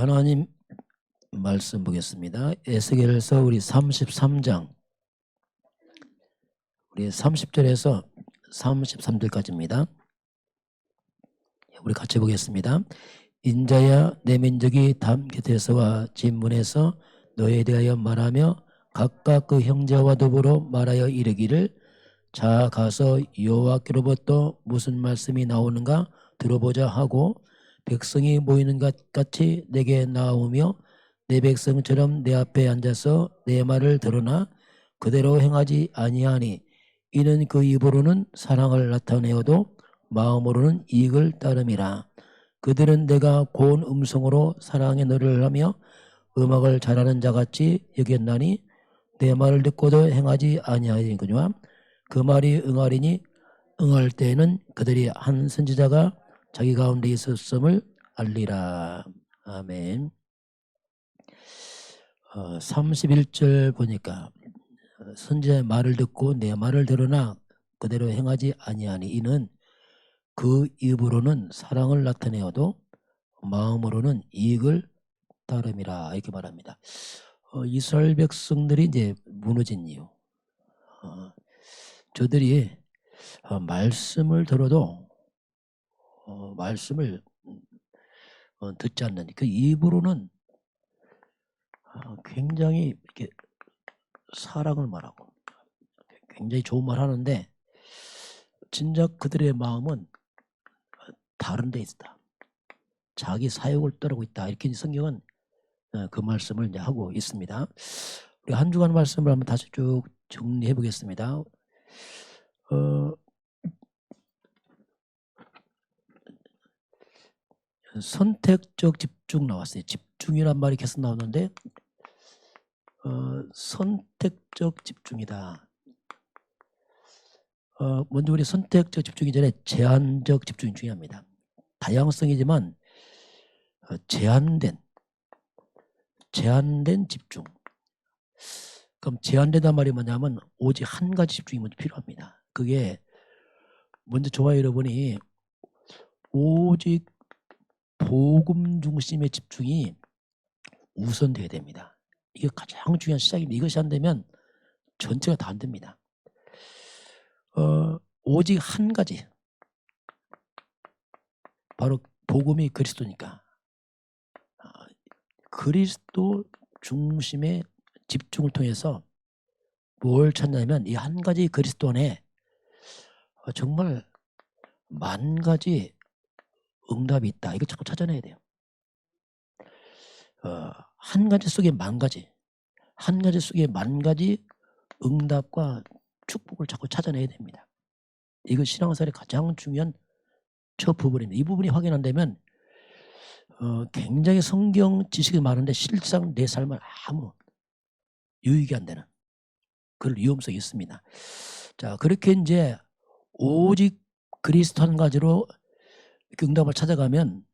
하나님 말씀 보겠습니다. 에스겔서 우리 33장 우리 30절에서 33절까지입니다. 우리 같이 보겠습니다. 인자야 내 민족이 담 곁에서와 집 문에서 너에 대하여 말하며 각각 그 형제와 더불어 말하여 이르기를 자 가서 여호와께로부터 무슨 말씀이 나오는가 들어보자 하고 백성이 모이는 것 같이 내게 나오며 내 백성처럼 내 앞에 앉아서 내 말을 들으나 그대로 행하지 아니하니 이는 그 입으로는 사랑을 나타내어도 마음으로는 이익을 따름이라. 그들은 내가 고운 음성으로 사랑의 노래를 하며 음악을 잘하는 자같이 여겼나니 내 말을 듣고도 행하지 아니하니거니와 그 말이 응하리니 응할 때에는 그들이 한 선지자가 자기 가운데 있었음을 알리라. 아멘. 31절 보니까 선지자의 말을 듣고 내 말을 들으나 그대로 행하지 아니하니 이는 그 입으로는 사랑을 나타내어도 마음으로는 이익을 따름이라 이렇게 말합니다. 이스라엘 백성들이 이제 무너진 이유, 저들이 말씀을 들어도 말씀을 듣지 않는 그 입으로는 굉장히 이렇게 사랑을 말하고 굉장히 좋은 말 하는데 진작 그들의 마음은 다른 데 있다. 자기 사욕을 따르고 있다. 이렇게 성경은 그 말씀을 이제 하고 있습니다. 우리 한 주간 말씀을 한번 다시 쭉 정리해 보겠습니다. 선택적 집중 나왔어요. 집중이란 말이 계속 나오는데 선택적 집중이다. 먼저 우리 선택적 집중이 전에 제한적 집중이 중요합니다. 다양성이지만 제한된 집중. 그럼 제한되단 말이 뭐냐면 오직 한 가지 집중이 먼저 필요합니다. 그게 먼저 저와 여러분이 오직 복음 중심의 집중이 우선돼야 됩니다. 이게 가장 중요한 시작입니다. 이것이 안 되면 전체가 다 안 됩니다. 오직 한 가지, 바로 복음이 그리스도니까 그리스도 중심의 집중을 통해서 뭘 찾냐면 이 한 가지 그리스도 안에 정말 만 가지 응답이 있다. 이거 자꾸 찾아내야 돼요. 한 가지 속에 만 가지, 한 가지 속에 만 가지 응답과 축복을 자꾸 찾아내야 됩니다. 이거 신앙생활의 가장 중요한 첫 부분입니다. 이 부분이 확인 안 되면 굉장히 성경 지식이 많은데 실상 내 삶은 아무 유익이 안 되는 그런 위험성이 있습니다. 자, 그렇게 이제 오직 그리스도 한 가지로 응답을 찾아가면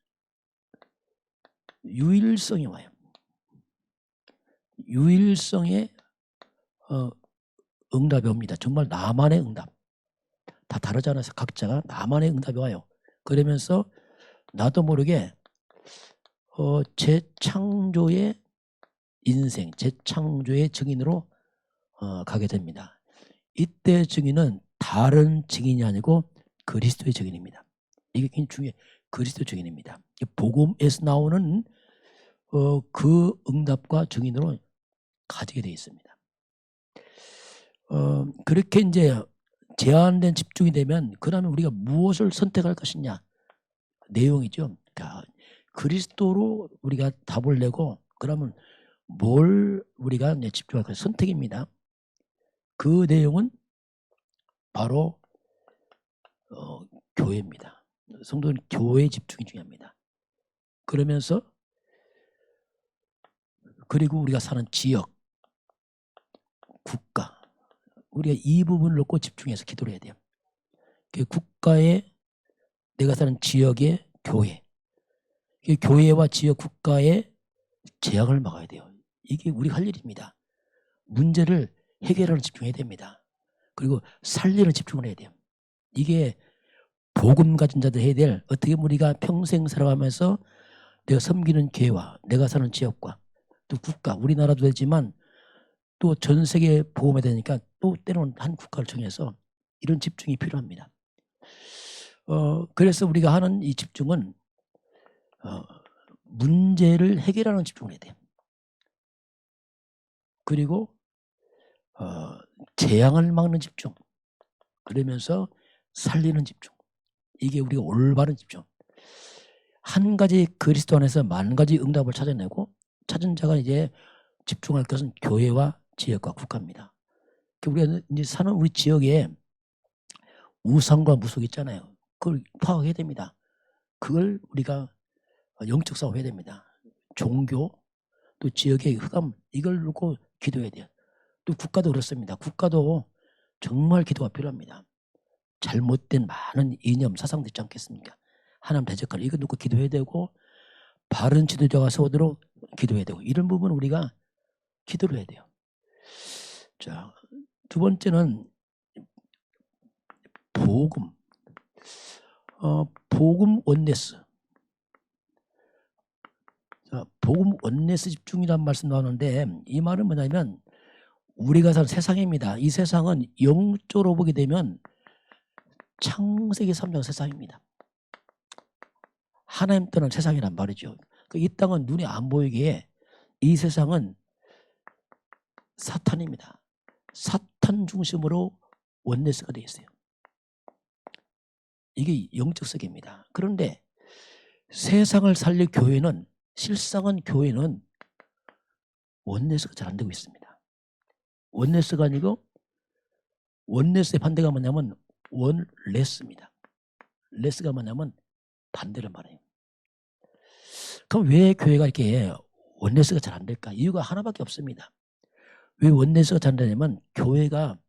유일성이 와요. 유일성의 응답이 옵니다. 정말 나만의 응답. 다 다르잖아요. 각자가 나만의 응답이 와요. 그러면서 나도 모르게 재창조의 인생, 재창조의 증인으로 가게 됩니다. 이때 증인은 다른 증인이 아니고 그리스도의 증인입니다. 이게 굉장히 중요해요. 그리스도 증인입니다. 복음에서 나오는 그 응답과 증인으로 가지게 되어 있습니다. 그렇게 이제 제한된 집중이 되면 그러면 우리가 무엇을 선택할 것이냐 내용이죠. 그러니까 그리스도로 우리가 답을 내고 그러면 뭘 우리가 이제 집중할 것이 선택입니다. 그 내용은 바로 교회입니다. 성도는 교회에 집중이 중요합니다. 그러면서 그리고 우리가 사는 지역, 국가, 우리가 이 부분을 놓고 집중해서 기도를 해야 돼요. 그 국가에 내가 사는 지역의 교회, 그 교회와 지역 국가의 재앙을 막아야 돼요. 이게 우리가 할 일입니다. 문제를 해결하는 집중해야 됩니다. 그리고 살리는 집중을 해야 돼요. 이게 복음 가진 자들 해야 될 어떻게 우리가 평생 살아가면서 내가 섬기는 교회와 내가 사는 지역과 또 국가, 우리나라도 되지만 또 전 세계 보험에 되니까 또 때로는 한 국가를 정해서 이런 집중이 필요합니다. 그래서 우리가 하는 이 집중은 문제를 해결하는 집중을 해야 돼요. 그리고 재앙을 막는 집중, 그러면서 살리는 집중, 이게 우리가 올바른 집중. 한 가지 그리스도 안에서 만 가지 응답을 찾아내고 찾은 자가 이제 집중할 것은 교회와 지역과 국가입니다. 우리가 이제 사는 우리 지역에 우상과 무속이 있잖아요. 그걸 파악해야 됩니다. 그걸 우리가 영적 싸움해야 됩니다. 종교, 또 지역의 흑암, 이걸 놓고 기도해야 돼요. 또 국가도 그렇습니다. 국가도 정말 기도가 필요합니다. 잘못된 많은 이념, 사상도 있지 않겠습니까? 하나님 대적하는 이거 놓고 기도해야 되고, 바른 지도자가 세우도록 기도해야 되고, 이런 부분은 우리가 기도를 해야 돼요. 자, 두 번째는 복음. 복음 원네스. 자, 복음 원네스 집중이라는 말씀 나오는데, 이 말은 뭐냐면 우리가 사는 세상입니다. 이 세상은 영적으로 보게 되면 창세기 3장 세상입니다. 하나님 떠난 세상이란 말이죠. 이 땅은 눈에 안 보이게 이 세상은 사탄입니다. 사탄 중심으로 원네스가 되어 있어요. 이게 영적 세계입니다. 그런데 세상을 살릴 교회는, 실상은 교회는 원네스가 잘 안 되고 있습니다. 원네스가 아니고, 원네스의 반대가 뭐냐면 원레스입니다. 레스가 뭐냐면 반대를 말해요. 그럼 왜 교회가 이렇게 원네스가 잘 안 될까? 이유가 하나밖에 없습니다. 왜 원네스가 잘 안 되냐면 교회가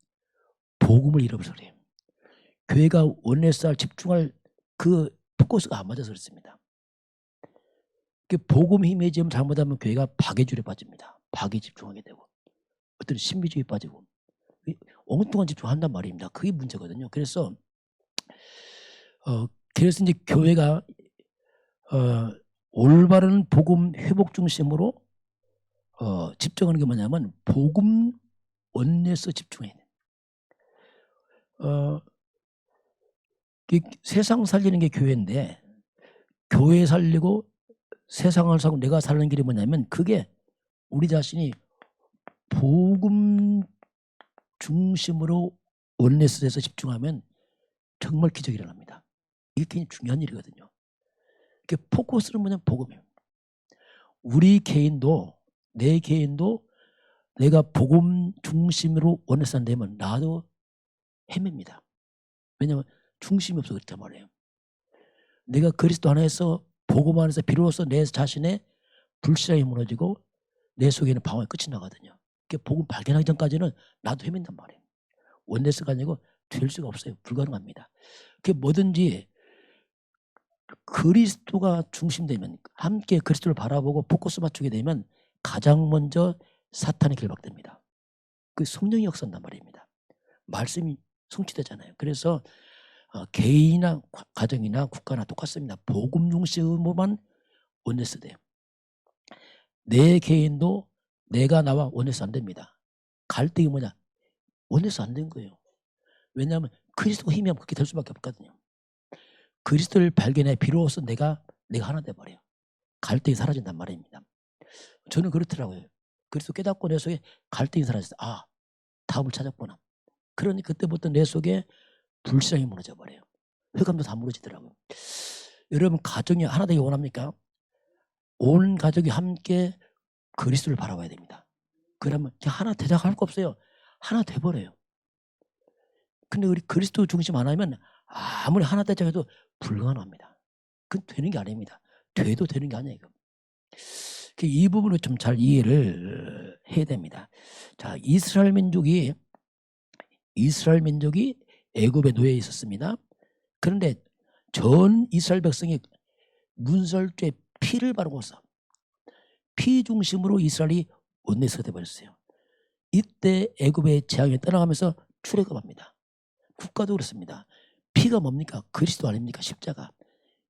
복음을 잃어버려서 그래요. 교회가 원네스에 집중할 그 포커스가 안 맞아서 그렇습니다. 복음 힘에 지금 잘못하면 교회가 박애줄에 빠집니다. 박애 집중하게 되고 어떤 신비주의 빠지고 엉뚱한 집중한단 말입니다. 그게 문제거든요. 그래서 이제 교회가 올바른 복음 회복 중심으로 집중하는 게 뭐냐면 복음 원내에서 집중해야 돼. 세상 살리는 게 교회인데, 교회 살리고 세상을 살고 내가 사는 길이 뭐냐면 그게 우리 자신이 복음 중심으로 원내스에서 집중하면 정말 기적이 일어납니다. 이게 굉장히 중요한 일이거든요. 포커스는 뭐냐면 복음이에요. 우리 개인도, 내 개인도 내가 복음 중심으로 원내스 안 되면 나도 헤맵니다. 왜냐하면 중심이 없어 그렇단 말이에요. 내가 그리스도 안에서 복음 안에서 비로소 내 자신의 불신앙이 무너지고 내 속에는 방황이 끝이 나거든요. 복음 발견하기 전까지는 나도 헤맨단 말이에요. 원내스가 아니고 될 수가 없어요. 불가능합니다. 뭐든지 그리스도가 중심되면, 함께 그리스도를 바라보고 포커스 맞추게 되면 가장 먼저 사탄이 결박됩니다. 그 성령이 역사한단 말입니다. 말씀이 성취되잖아요. 그래서 개인이나 가정이나 국가나 똑같습니다. 복음 중심으로만 원내스 돼요. 내 개인도 내가 나와 원내스 안 됩니다. 갈등이 뭐냐? 원내스 안 된 거예요. 왜냐하면 그리스도가 힘이 하면 그렇게 될 수밖에 없거든요. 그리스도를 발견해 비로소 내가 하나 돼버려요. 갈등이 사라진단 말입니다. 저는 그렇더라고요. 그리스도 깨닫고 내 속에 갈등이 사라졌어요. 아, 답을 찾았구나. 그러니 그때부터 내 속에 불신앙이 무너져버려요. 흑암도 다 무너지더라고요. 여러분, 가정이 하나 되기 원합니까? 온 가족이 함께 그리스도를 바라봐야 됩니다. 그러면 그냥 하나 되자고 할 거 없어요. 하나 돼버려요. 근데 우리 그리스도 중심 안 하면 아무리 하나 되자고 해도 불가능합니다. 그건 되는 게 아닙니다. 돼도 되는 게 아니에요. 이 부분을 좀 잘 이해를 해야 됩니다. 자, 이스라엘 민족이 애굽에 노예 있었습니다. 그런데 전 이스라엘 백성이 문설주에 피를 바르고서 피 중심으로 이스라엘이 원내스가 되어버렸어요. 이때 애굽의 재앙에 떠나가면서 출애굽합니다. 국가도 그렇습니다. 피가 뭡니까? 그리스도 아닙니까? 십자가.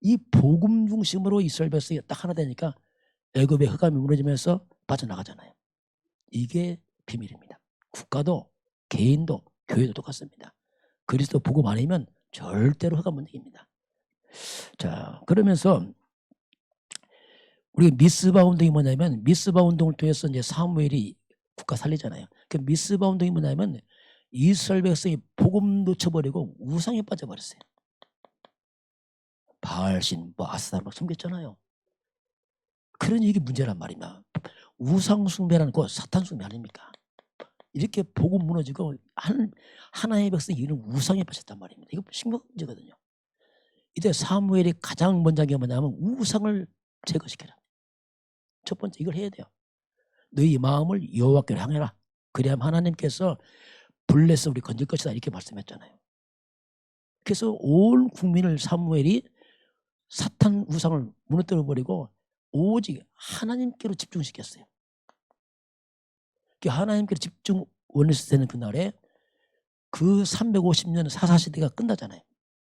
이 복음 중심으로 이스라엘 백성이 딱 하나 되니까 애굽의 흑암이 무너지면서 빠져나가잖아요. 이게 비밀입니다. 국가도 개인도 교회도 똑같습니다. 그리스도 복음 아니면 절대로 흑암 못 이깁니다. 자, 그러면서 우리가 미스바 운동이 뭐냐면, 미스바 운동을 통해서 이제 사무엘이 국가 살리잖아요. 그 미스바 운동이 뭐냐면 이스라엘 백성이 복음 놓쳐버리고 우상에 빠져버렸어요. 바알신, 뭐 아스타를 막 섬겼잖아요. 그러니 이게 문제란 말이야. 우상 숭배라는 거 사탄 숭배 아닙니까? 이렇게 복음 무너지고 하나님의 백성이 이런 우상에 빠졌단 말입니다. 이거 심각한 문제거든요. 이때 사무엘이 가장 먼저 한 게 뭐냐면 우상을 제거시켜라. 첫 번째 이걸 해야 돼요. 너희 마음을 여호와께로 향해라. 그래야만 하나님께서 블레서 우리 건질 것이다 이렇게 말씀했잖아요. 그래서 온 국민을 사무엘이 사탄 우상을 무너뜨려 버리고 오직 하나님께로 집중시켰어요. 하나님께로 집중 원했을 때는 그날에 그 350년 사사시대가 끝나잖아요.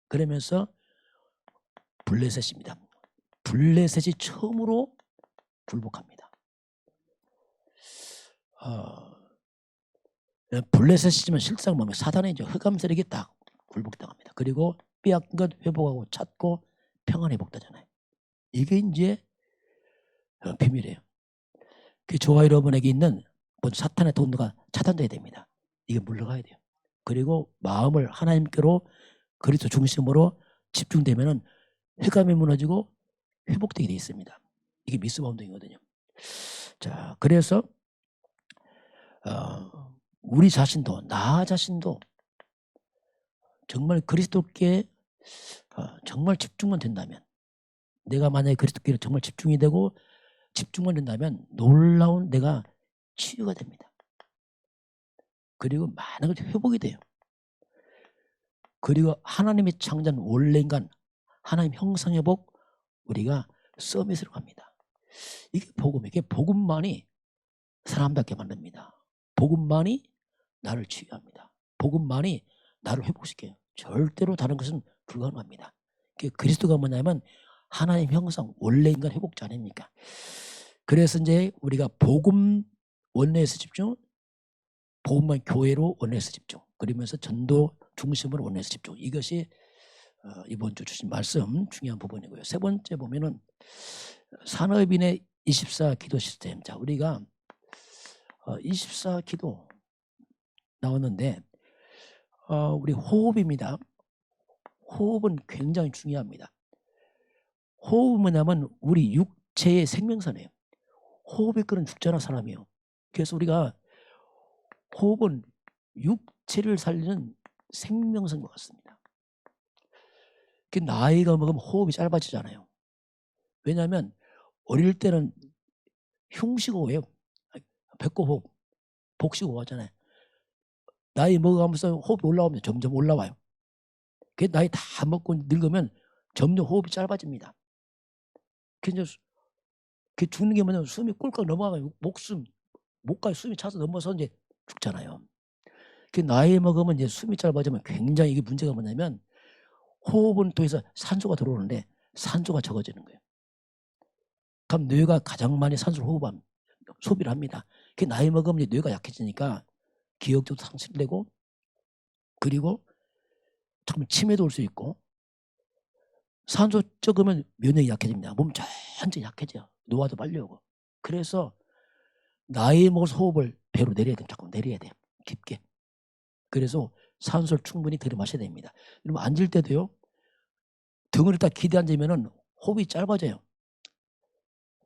그러면서 블레셋입니다. 블레셋이 처음으로 굴복합니다. 블레셋이지만 실상 보면 사단의 흑암 세력이 딱 굴복당합니다. 그리고 빼앗긴 것 회복하고 찾고 평안 회복되잖아요. 이게 이제 비밀이에요. 그 저와 여러분에게 있는 사탄의 돈도가 차단돼야 됩니다. 이게 물러가야 돼요. 그리고 마음을 하나님께로 그리스도 중심으로 집중되면은 흑암이 무너지고 회복되게 되어 있습니다. 이게 미스바 운동이거든요. 자, 그래서 우리 자신도 나 자신도 정말 그리스도께 정말 집중만 된다면, 내가 만약에 그리스도께 정말 집중이 되고 집중만 된다면 놀라운 내가 치유가 됩니다. 그리고 많은 것이 회복이 돼요. 그리고 하나님이 창조한 원래 인간 하나님 형상회복 우리가 서밋으로 갑니다. 이게 복음이에요. 이게 복음만이 사람답게 만듭니다. 복음만이 나를 치유합니다. 복음만이 나를 회복시켜요. 절대로 다른 것은 불가능합니다. 그리스도가 뭐냐면 하나님 형상 원래 인간 회복자 아닙니까? 그래서 이제 우리가 복음 원내에서 집중, 복음만 교회로 원내에서 집중, 그러면서 전도 중심으로 원내에서 집중. 이것이 이번 주 주신 말씀 중요한 부분이고요. 세 번째 보면은 산업인의 24 기도 시스템. 자, 우리가 24 기도 나왔는데 우리 호흡입니다. 호흡은 굉장히 중요합니다. 호흡은 뭐냐면 우리 육체의 생명선이에요. 호흡이 끄는 죽잖아 사람이요. 그래서 우리가 호흡은 육체를 살리는 생명선과 같습니다. 나이가 먹으면 호흡이 짧아지잖아요. 왜냐하면 어릴 때는 흉식호흡이에요. 배꼽호흡, 복식호흡 하잖아요. 나이 먹어가면서 호흡이 올라오면 점점 올라와요. 나이 다 먹고 늙으면 점점 호흡이 짧아집니다. 죽는 게 뭐냐면 숨이 꿀꺽 넘어가면 목까지 숨이 차서 넘어서 이제 죽잖아요. 나이 먹으면 이제 숨이 짧아지면 굉장히 이게 문제가 뭐냐면 호흡은 통해서 산소가 들어오는데 산소가 적어지는 거예요. 그럼 뇌가 가장 많이 산소를 소비를 합니다. 나이 먹으면 뇌가 약해지니까 기억도 상실되고, 그리고 참 치매도 올 수 있고, 산소 적으면 면역이 약해집니다. 몸 전체 약해져요. 노화도 빨리 오고. 그래서 나이 먹어서 호흡을 배로 내려야 돼요. 자꾸 내려야 돼요. 깊게. 그래서 산소를 충분히 들이마셔야 됩니다. 여러분 앉을 때도요, 등을 딱 기대 앉으면은 호흡이 짧아져요.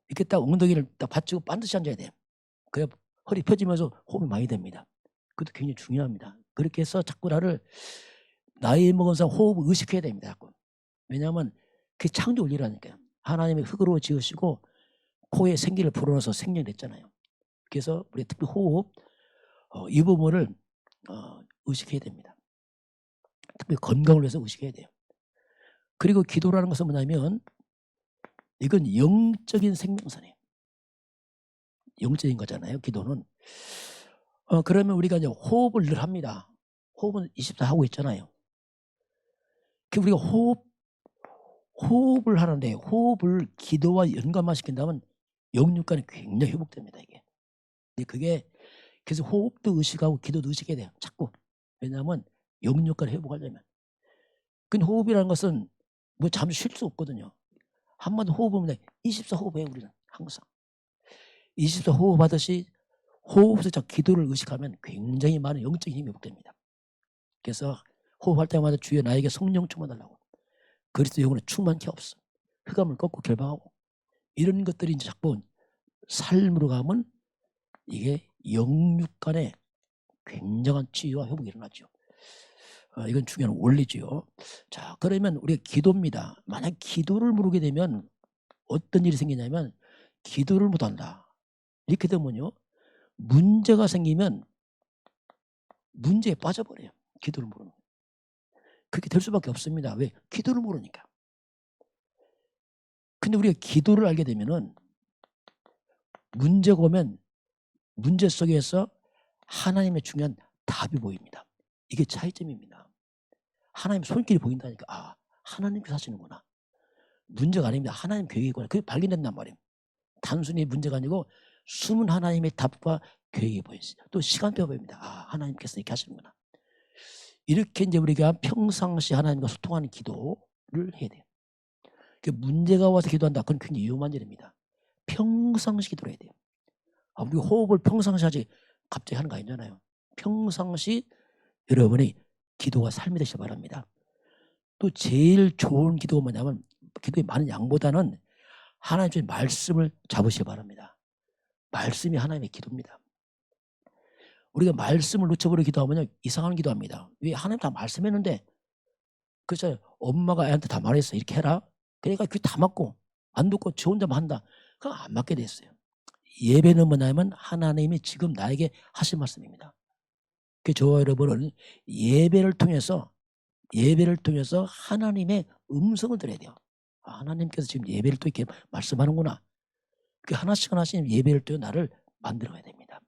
이렇게 딱 엉덩이를 딱 받치고 반드시 앉아야 돼요. 그래야 허리 펴지면서 호흡이 많이 됩니다. 그것도 굉장히 중요합니다. 그렇게 해서 자꾸 나이 먹은 사람 호흡을 의식해야 됩니다. 자꾸. 왜냐하면 그게 창조 원리라니까요. 하나님이 흙으로 지으시고 코에 생기를 불어넣어서 생명이 됐잖아요. 그래서 우리 특히 호흡 이 부분을 의식해야 됩니다. 특히 건강을 위해서 의식해야 돼요. 그리고 기도라는 것은 뭐냐면 이건 영적인 생명선이에요. 영적인 거잖아요. 기도는. 그러면 우리가 이제 호흡을 늘 합니다. 호흡은 24 하고 있잖아요. 우리가 호흡을 하는데 호흡을 기도와 연관만 시킨다면 영육간이 굉장히 회복됩니다. 이게. 근데 그게 그래서 호흡도 의식하고 기도도 의식해야 돼요. 자꾸. 왜냐하면 영육간을 회복하려면. 근데 호흡이라는 것은 뭐 잠시 쉴 수 없거든요. 한 번 호흡하면 24호흡해요. 우리는 항상. 24호흡 하듯이 호흡에서 기도를 의식하면 굉장히 많은 영적인 힘이 회복됩니다. 그래서 호흡할 때마다 주여 나에게 성령 충만하려고. 그리스도 영으로 충만케 없어. 흑암을 꺾고 결방하고. 이런 것들이 이제 자꾸 삶으로 가면 이게 영육 간에 굉장한 치유와 회복이 일어나죠. 이건 중요한 원리죠. 자, 그러면 우리가 기도입니다. 만약 기도를 모르게 되면 어떤 일이 생기냐면 기도를 못한다. 이렇게 되면요. 문제가 생기면 문제에 빠져버려요. 기도를 모르면. 그렇게 될 수밖에 없습니다. 왜? 기도를 모르니까. 근데 우리가 기도를 알게 되면은 문제가 오면 문제 속에서 하나님의 중요한 답이 보입니다. 이게 차이점입니다. 하나님 손길이 보인다니까 아 하나님께서 하시는구나. 문제가 아닙니다. 하나님 계획이구나. 그게 발견된단 말이에요. 단순히 문제가 아니고 숨은 하나님의 답과 계획이 보였어요. 또 시간표가 보입니다. 아 하나님께서 이렇게 하시는구나. 이렇게 이제 우리가 평상시 하나님과 소통하는 기도를 해야 돼요. 문제가 와서 기도한다. 그건 굉장히 위험한 일입니다. 평상시 기도를 해야 돼요. 우리 호흡을 평상시 하지 갑자기 하는 거 아니잖아요. 평상시 여러분이 기도가 삶이 되시기 바랍니다. 또 제일 좋은 기도가 뭐냐면 기도의 많은 양보다는 하나님 주신 말씀을 잡으시기 바랍니다. 말씀이 하나님의 기도입니다. 우리가 말씀을 놓쳐버리고 기도하면 이상한 기도합니다. 왜? 하나님 다 말씀했는데 그래서 엄마가 애한테 다 말했어. 이렇게 해라. 그러니까 그게 다 맞고 안 듣고 저 혼자만 한다. 그거 안 맞게 됐어요. 예배는 뭐냐면 하나님이 지금 나에게 하신 말씀입니다. 그 저와 여러분은 예배를 통해서 하나님의 음성을 들어야 돼요. 하나님께서 지금 예배를 또 이렇게 말씀하는구나. 그 하나씩 예배를 또 나를 만들어가야 됩니다.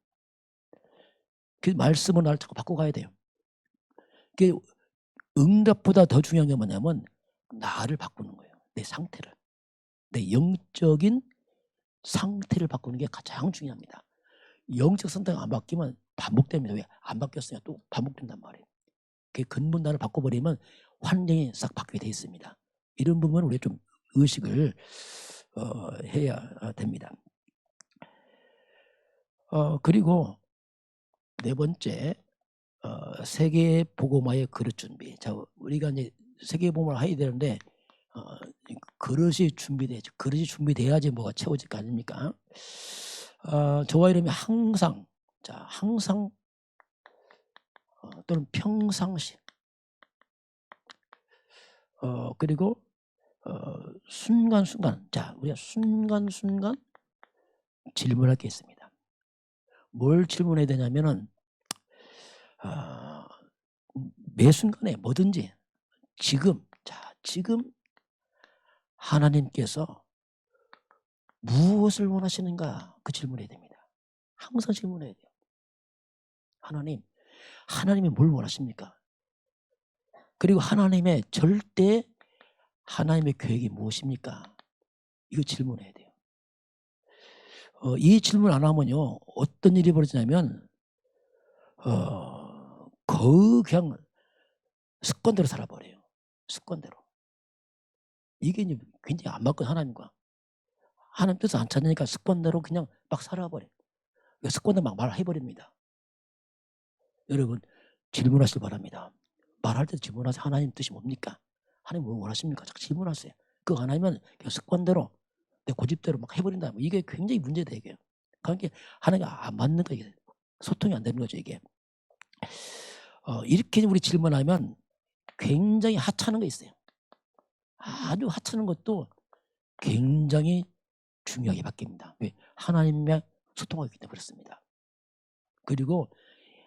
그 말씀을 나를 자꾸 바꿔가야 돼요. 그 응답보다 더 중요한 게 뭐냐면 나를 바꾸는 거예요. 내 상태를. 내 영적인 상태를 바꾸는 게 가장 중요합니다. 영적 상태가 안 바뀌면 반복됩니다. 왜? 안 바뀌었으니까 또 반복된단 말이에요. 그 근본단을 바꿔버리면 환경이 싹 바뀌게 돼 있습니다. 이런 부분은 우리가 좀 의식을 해야 됩니다. 그리고 네 번째 세계복음화의 그릇 준비. 자, 우리가 이제 세계복음화를 해야 되는데 그릇이 준비돼야죠. 그릇이 준비돼야지 뭐가 채워질 거 아닙니까? 저와 이름이 항상 또는 평상시 그리고 순간순간 자 우리가 순간순간 질문할 게 있습니다. 뭘 질문해야 되냐면은 매 순간에 뭐든지 지금 하나님께서 무엇을 원하시는가 그 질문해야 됩니다. 항상 질문해야 돼요. 하나님이 뭘 원하십니까? 그리고 하나님의 계획이 무엇입니까? 이거 질문해야 돼요. 이 질문 안 하면요 어떤 일이 벌어지냐면 거의 그냥 습관대로 살아버려요. 습관대로. 이게 이제 굉장히 안 맞고 하나님과 하나님 뜻을 안 찾으니까 습관대로 그냥 막 살아버려요. 습관대로 막 말해버립니다. 여러분 질문하시기 바랍니다. 말할 때 질문하세요. 하나님 뜻이 뭡니까? 하나님 뭐 원하십니까? 자꾸 질문하세요. 그거 안 하면 그냥 습관대로 내 고집대로 막 해버린다. 이게 굉장히 문제돼요. 그러니까 하나님과 안 맞는 거 이게 소통이 안 되는 거죠 이게. 이렇게 우리 질문하면 굉장히 하찮은 거 있어요. 아주 하찮은 것도 굉장히 중요하게 바뀝니다. 왜? 하나님과 소통하기 때문에 그렇습니다. 그리고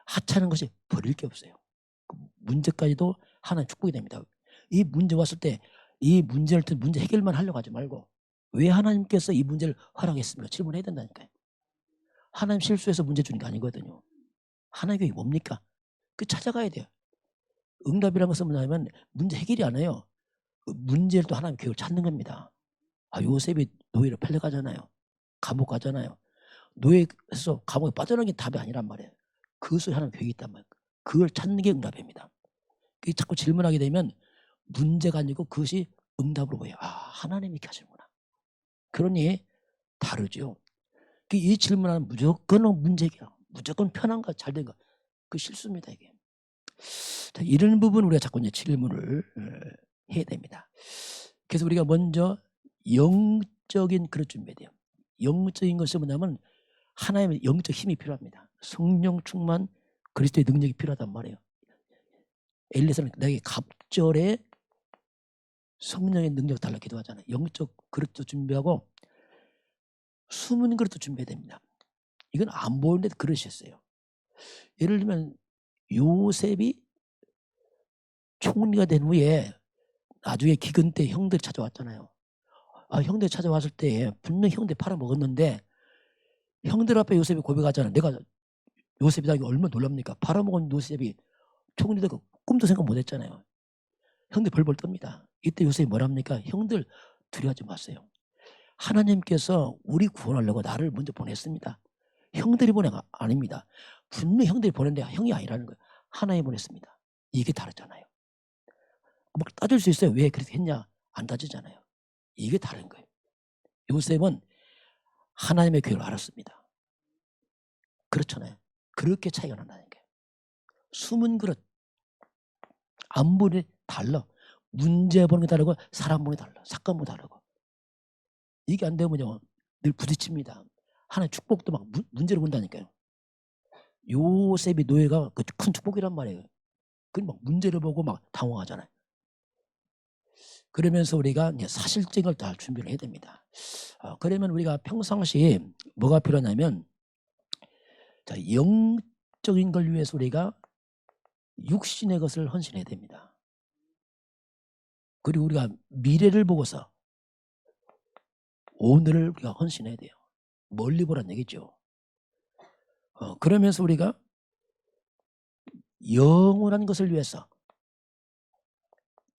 하찮은 것이 버릴 게 없어요. 문제까지도 하나님 축복이 됩니다. 이 문제 왔을 때 이 문제 해결만 하려고 하지 말고 왜 하나님께서 이 문제를 허락했습니까? 질문해야 된다니까요. 하나님 실수해서 문제 주는 게 아니거든요. 하나님의 계획이 뭡니까? 그 찾아가야 돼요. 응답이라는 것은 뭐냐면 문제 해결이 아니에요. 문제를 또 하나님 교회를 찾는 겁니다. 요셉이 노예로 팔려가잖아요. 감옥 가잖아요. 노예에서 감옥에 빠져나가는 게 답이 아니란 말이에요. 그것을 하나님 교회에 있단 말이에요. 그걸 찾는 게 응답입니다. 자꾸 질문하게 되면 문제가 아니고 그것이 응답으로 보여요. 하나님이 이렇게 하시는구나. 그러니 다르죠. 이 질문하는 무조건 문제야. 무조건 편한가 잘된가. 그 실수입니다 이게. 자, 이런 부분 우리가 자꾸 이제 질문을 해야 됩니다. 그래서 우리가 먼저 영적인 그릇 준비해야 돼요. 영적인 것은 뭐냐면 하나님의 영적 힘이 필요합니다. 성령 충만 그리스도의 능력이 필요하단 말이에요. 엘리사는 나에게 갑절에 성령의 능력 달라 기도하잖아요. 영적 그릇도 준비하고 숨은 그릇도 준비해야 됩니다. 이건 안 보이는데 그릇이었어요. 예를 들면 요셉이 총리가 된 후에 나중에 기근 때 형들이 찾아왔잖아요. 형들이 찾아왔을 때 분명히 형들이 팔아먹었는데 형들 앞에 요셉이 고백하잖아요. 내가 요셉이 나에게 얼마나 놀랍니까? 팔아먹은 요셉이 총리 되고 꿈도 생각 못했잖아요. 형들 벌벌 떱니다. 이때 요셉이 뭐랍니까? 형들 두려워하지 마세요. 하나님께서 우리 구원하려고 나를 먼저 보냈습니다. 형들이 보낸 거 아닙니다. 분명히 형들이 보냈는데 형이 아니라는 거예요. 하나님이 보냈습니다. 이게 다르잖아요. 막 따질 수 있어요. 왜 그렇게 했냐? 안 따지잖아요. 이게 다른 거예요. 요셉은 하나님의 교회를 알았습니다. 그렇잖아요. 그렇게 차이가 난다는 거예요. 숨은 그릇, 안 보니 달라. 문제 보는 게 다르고 사람 보는 게 달라. 사건 보는 게 다르고. 이게 안 되면요 늘 부딪힙니다. 하나님 축복도 막 문제를 본다니까요. 요셉이 노예가 그 큰 축복이란 말이에요. 그 막 문제를 보고 막 당황하잖아요. 그러면서 우리가 이제 사실적을 다 준비를 해야 됩니다. 그러면 우리가 평상시에 뭐가 필요하냐면 자, 영적인 걸 위해서 우리가 육신의 것을 헌신해야 됩니다. 그리고 우리가 미래를 보고서 오늘을 우리가 헌신해야 돼요. 멀리 보란 얘기죠. 그러면서 우리가 영원한 것을 위해서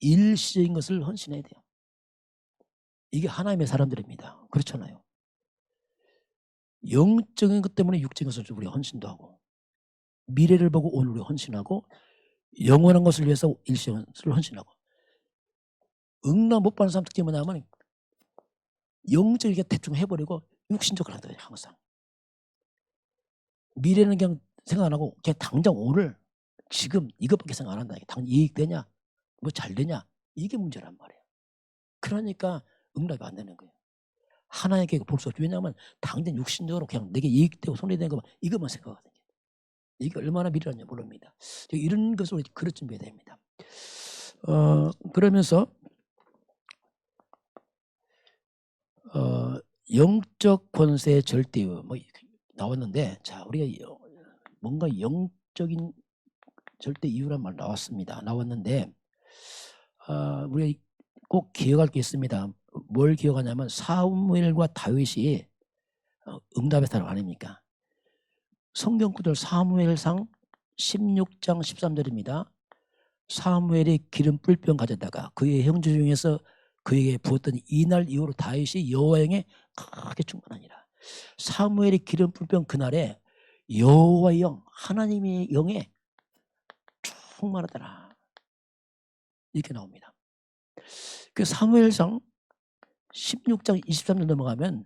일시적인 것을 헌신해야 돼요. 이게 하나님의 사람들입니다. 그렇잖아요. 영적인 것 때문에 육적인 것을 우리가 헌신도 하고 미래를 보고 오늘을 헌신하고 영원한 것을 위해서 일시적인 것을 헌신하고 응답 못 받는 사람 특징이 뭐냐면 영적이게 대충 해버리고 육신적으로 한다 항상. 미래는 그냥 생각 안 하고 그냥 당장 오늘 지금 이것밖에 생각 안 한다. 당장 이익되냐 뭐 잘 되냐 이게 문제란 말이에요. 그러니까 응답이 안 되는 거예요. 하나님께 볼 수 없죠. 왜냐하면 당장 육신적으로 그냥 내게 이익되고 손해되는 것만 이것만 생각하거든요. 이게 얼마나 미련한지 모릅니다. 이런 것을 우리 그릇 준비해야 됩니다. 그러면서 영적 권세의 절대요 뭐 나왔는데 자 우리가 뭔가 영적인 절대 이유란 말 나왔는데 우리가 꼭 기억할 게 있습니다. 뭘 기억하냐면 사무엘과 다윗이 응답의 사람 아닙니까? 성경 구절 사무엘상 16장 13절입니다. 사무엘이 기름 뿔병 가져다가 그의 형제 중에서 그에게 부었더니 이날 이후로 다윗이 여호와의 영에 크게 충만하니라. 사무엘이 기름 뿔병 그날에 여호와의 영 하나님의 영에 충만하더라. 이렇게 나옵니다. 그 사무엘상 16장 23절 넘어가면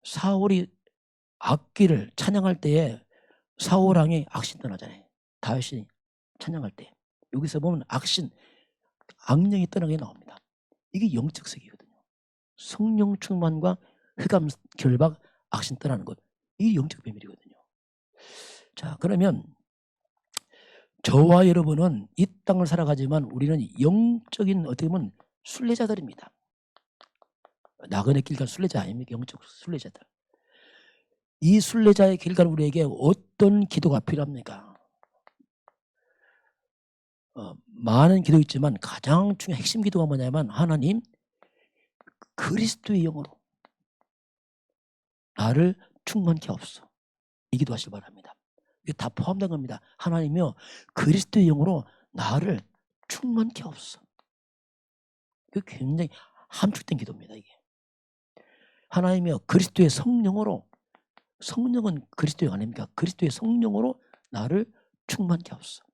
사울이 악기를 찬양할 때에 사울 왕이 악신 떠나잖아요. 다윗이 찬양할 때. 여기서 보면 악령이 떠나게 나옵니다. 이게 영적 세계거든요. 성령 충만과 흑암 결박 악신 떠나는 것. 이게 영적 비밀이거든요. 자, 그러면 저와 여러분은 이 땅을 살아가지만 우리는 영적인 어떻게 보면 순례자들입니다. 나그네 길 갈 순례자 아닙니까? 영적 순례자들. 이 순례자의 길 갈 우리에게 어떤 기도가 필요합니까? 많은 기도 있지만 가장 중요한 핵심 기도가 뭐냐면 하나님 그리스도의 영으로 나를 충만케 하옵소서. 이 기도하시기 바랍니다. 이게 다 포함된 겁니다. 하나님이여 그리스도의 영으로 나를 충만케 하옵소서. 그 굉장히 함축된 기도입니다. 이게 하나님이여 그리스도의 성령으로, 성령은 그리스도의 아닙니까? 그리스도의 성령으로 나를 충만케 하옵소서.